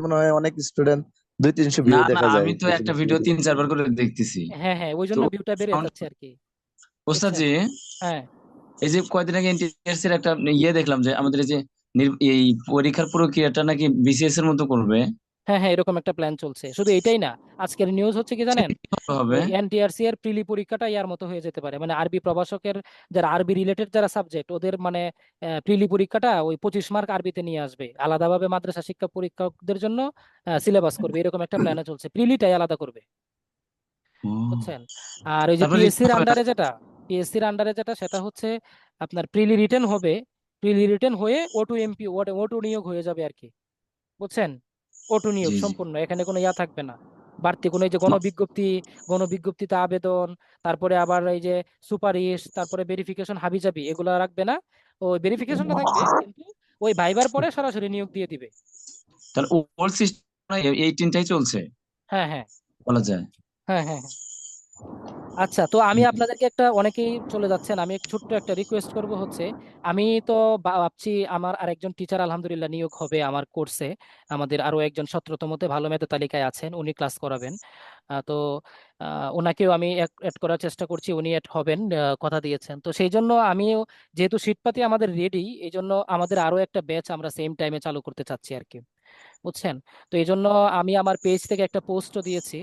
J: মনে হয় অনেক স্টুডেন্ট 200-300 ভিউ
D: না না
J: দেখা যায়
D: আমি তো একটা
J: 200-300
D: ভিডিও
J: ভিউ।
D: 3-4 বার করে দেখতেছি।
A: হ্যাঁ হ্যাঁ, ওই
D: তো
A: জন্য ভিউটা বেড়ে যাচ্ছে আর কি,
D: ওস্তাদ
A: বুঝছেন?
D: জি,
A: হ্যাঁ
D: এই যে কয়দিন আগে এনটিএস এর একটা দেখলাম যে আমাদের এই যে এই পরীক্ষার প্রক্রিয়াটা নাকি বিসিএস এর মতো করবে।
A: হ্যাঁ হ্যাঁ, এরকম একটা প্ল্যান চলছে। শুধু এটাই না, আজকের নিউজ হচ্ছে কি জানেন,
D: হবে
A: ওই এনটিআরসি এর প্রিলি পরীক্ষাটা ইয়ার মতো হয়ে যেতে পারে, মানে আরবি প্রভাষকের যারা আরবি রিলেটেড যারা সাবজেক্ট ওদের মানে প্রিলি পরীক্ষাটা ওই 25 মার্ক আরবিতে নিয়ে আসবে, আলাদাভাবে মাদ্রাসা শিক্ষা পরীক্ষকদের জন্য সিলেবাস করবে, এরকম একটা প্ল্যানে চলছে, প্রিলিটাই আলাদা করবে,
D: ও,
A: বুঝছেন? আর ওই যে
D: তারপরে
A: পিএসসির আন্ডারে যেটা সেটা হচ্ছে আপনার প্রিলি রিটেন হবে, প্রিলি রিটেন হয়ে ওটু এমপি ওটু নিয়োগ হয়ে যাবে আর কি, বুঝছেন? ওটু নিয়োগ
D: জি জি
A: সম্পূর্ণ, এখানে কোনো ইয়া থাকবে না, বাড়তি কোনো এই যে গণবিজ্ঞপ্তিতে আবেদন, তারপরে আবার এই যে সুপারিশ, তারপরে ভেরিফিকেশন হাবিজাবি এগুলো রাখবে না। ওই ভেরিফিকেশনটা থাকবে কিন্তু ওই ভাইবার পরে সরাসরি নিয়োগ দিয়ে দিবে।
D: তাহলে ওল্ড সিস্টেম এই তিনটাই চলছে
A: হ্যাঁ হ্যাঁ
D: বলা যায়।
A: হ্যাঁ হ্যাঁ হ্যাঁ। আচ্ছা, তো আমি আপনাদেরকে একটা, অনেকেই চলে যাচ্ছেন, আমি ছোট্ট একটা রিকোয়েস্ট করব হচ্ছে, আমি তো ভাবছি আমার আরেকজন টিচার আলহামদুলিল্লাহ নিয়োগ হবে আমার কোর্সে, আমাদের আরো একজন 17তমতে ভালো মেধা তালিকায় আছেন, উনি ক্লাস করাবেন। তো ওনাকেও আমি অ্যাড করার চেষ্টা করছি, উনি অ্যাড হবেন, কথা দিয়েছেন। তো সেই জন্য আমিও, যেহেতু শীটপাতি আমাদের রেডি, এই জন্য আমাদের আরো একটা ব্যাচ আমরা সেম টাইমে চালু করতে চাচ্ছি আর কি, বুঝছেন? তো এই জন্য আমি আমার পেজ থেকে একটা পোস্টও দিয়েছি,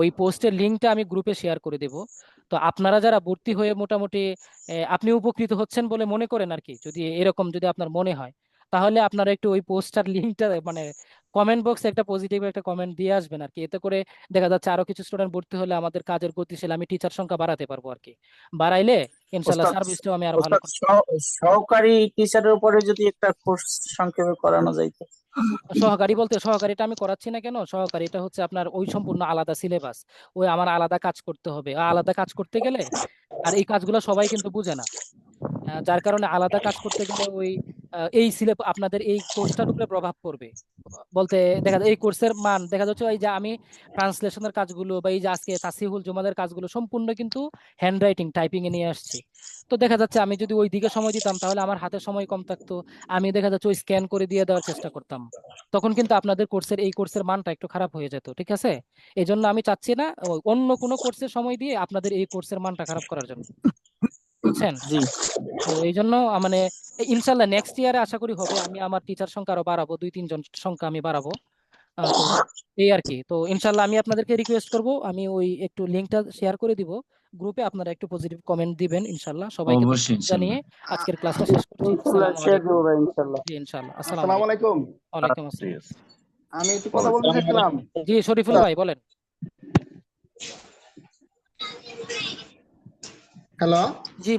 A: ওই পোস্টের লিঙ্কটা আমি গ্রুপে শেয়ার করে দেব। তো আপনারা যারা ভর্তি হয়ে মোটামুটি আপনি উপকৃত হচ্ছেন বলে মনে করেন আর কি, যদি এরকম যদি আপনার মনে হয়, তাহলে আপনারা একটু ওই পোস্টার লিঙ্কটা মানে কমেন্ট বক্সে একটা পজিটিভ একটা কমেন্ট দিয়ে আসবেন আর কি, এতে করে দেখা যাচ্ছে আরো কিছু স্টুডেন্ট ভর্তি হলে আমাদের কাজের গতিশীল, আমি টিচার সংখ্যা বাড়াতে পারবো আর কি, বাড়াইলে ইনশাল্লাহ
K: ওস্তাদ
A: সার্ভিসটাও আমি আরো ভালো
K: ওস্তাদ
A: করতে পারবো।
K: সহকারী টিচারের উপরে যদি একটা কোর্স সংক্ষেপে করানো যাইতো।
A: সহকারী বলতে সহকারীটা আমি করাচ্ছি না কেন, সহকারীটা হচ্ছে আপনার ওই সম্পূর্ণ আলাদা সিলেবাস, ওই আমার আলাদা কাজ করতে হবে, আলাদা কাজ করতে গেলে, আর এই কাজগুলো সবাই কিন্তু বুঝে না, যার কারণে আলাদা কাজ করতে গেলে ওই এই আপনাদের এই কোর্সটার উপরে প্রভাব পড়বে, বলতে দেখা যায় এই কোর্সের মান দেখা যাচ্ছে এই যে আমি ট্রান্সলেশনের কাজগুলো বা এই যে আজকে তাসিহুল জুমাদের কাজগুলো সম্পূর্ণ কিন্তু হ্যান্ড রাইটিং টাইপিং এ নিয়ে আসছি। তো দেখা যাচ্ছে আমি যদি ওই দিকে সময় দিতাম তাহলে আমার হাতে সময় কম থাকতো, আমি দেখা যাচ্ছে ওই স্ক্যান করে দিয়ে দেওয়ার চেষ্টা করতাম, তখন কিন্তু আপনাদের এই কোর্সের মানটা একটু খারাপ হয়ে যেত, ঠিক আছে? এই জন্য আমি চাচ্ছি না অন্য কোনো কোর্সের সময় দিয়ে আপনাদের এই কোর্সের মানটা খারাপ করার জন্য, বুঝছেন?
K: জি
A: তো এই জন্য মানে ইনশাল্লাহ নেক্সট ইয়ারে আশা করি হবে, আমি আমার টিচার সংখ্যা আরো বাড়াবো, 2-3 জন সংখ্যা আমি বাড়াবো। তো এই আর কি, তো ইনশাল্লাহ আমি আপনাদেরকে রিকোয়েস্ট করব, আমি ওই একটু লিঙ্কটা শেয়ার করে দিব গ্রুপে, আপনারা একটু পজিটিভ কমেন্ট দিবেন ইনশাল্লাহ। সবাইকে
D: অবশ্যই
A: ধন্যবাদ জানিয়ে
D: ইনশাল্লাহ।
A: আজকের ক্লাসটা শেষ করছি।
F: ইনশাল্লাহ
A: আসসালামু
F: শেয়ার
A: আলাইকুম।
F: দেবো ভাই ইনশাল্লাহ।
A: জি ইনশাল্লাহ, আসসালামু
L: আসসালামু
A: আলাইকুম।
L: আলাইকুম।
A: ওয়ালাইকুম
J: ঠিক
A: আসসালাম।
J: আছে।
L: আমি একটু কথা বলতে চাইছিলাম।
A: জি শরীফুল ভাই বলেন।
L: হ্যালো।
A: জি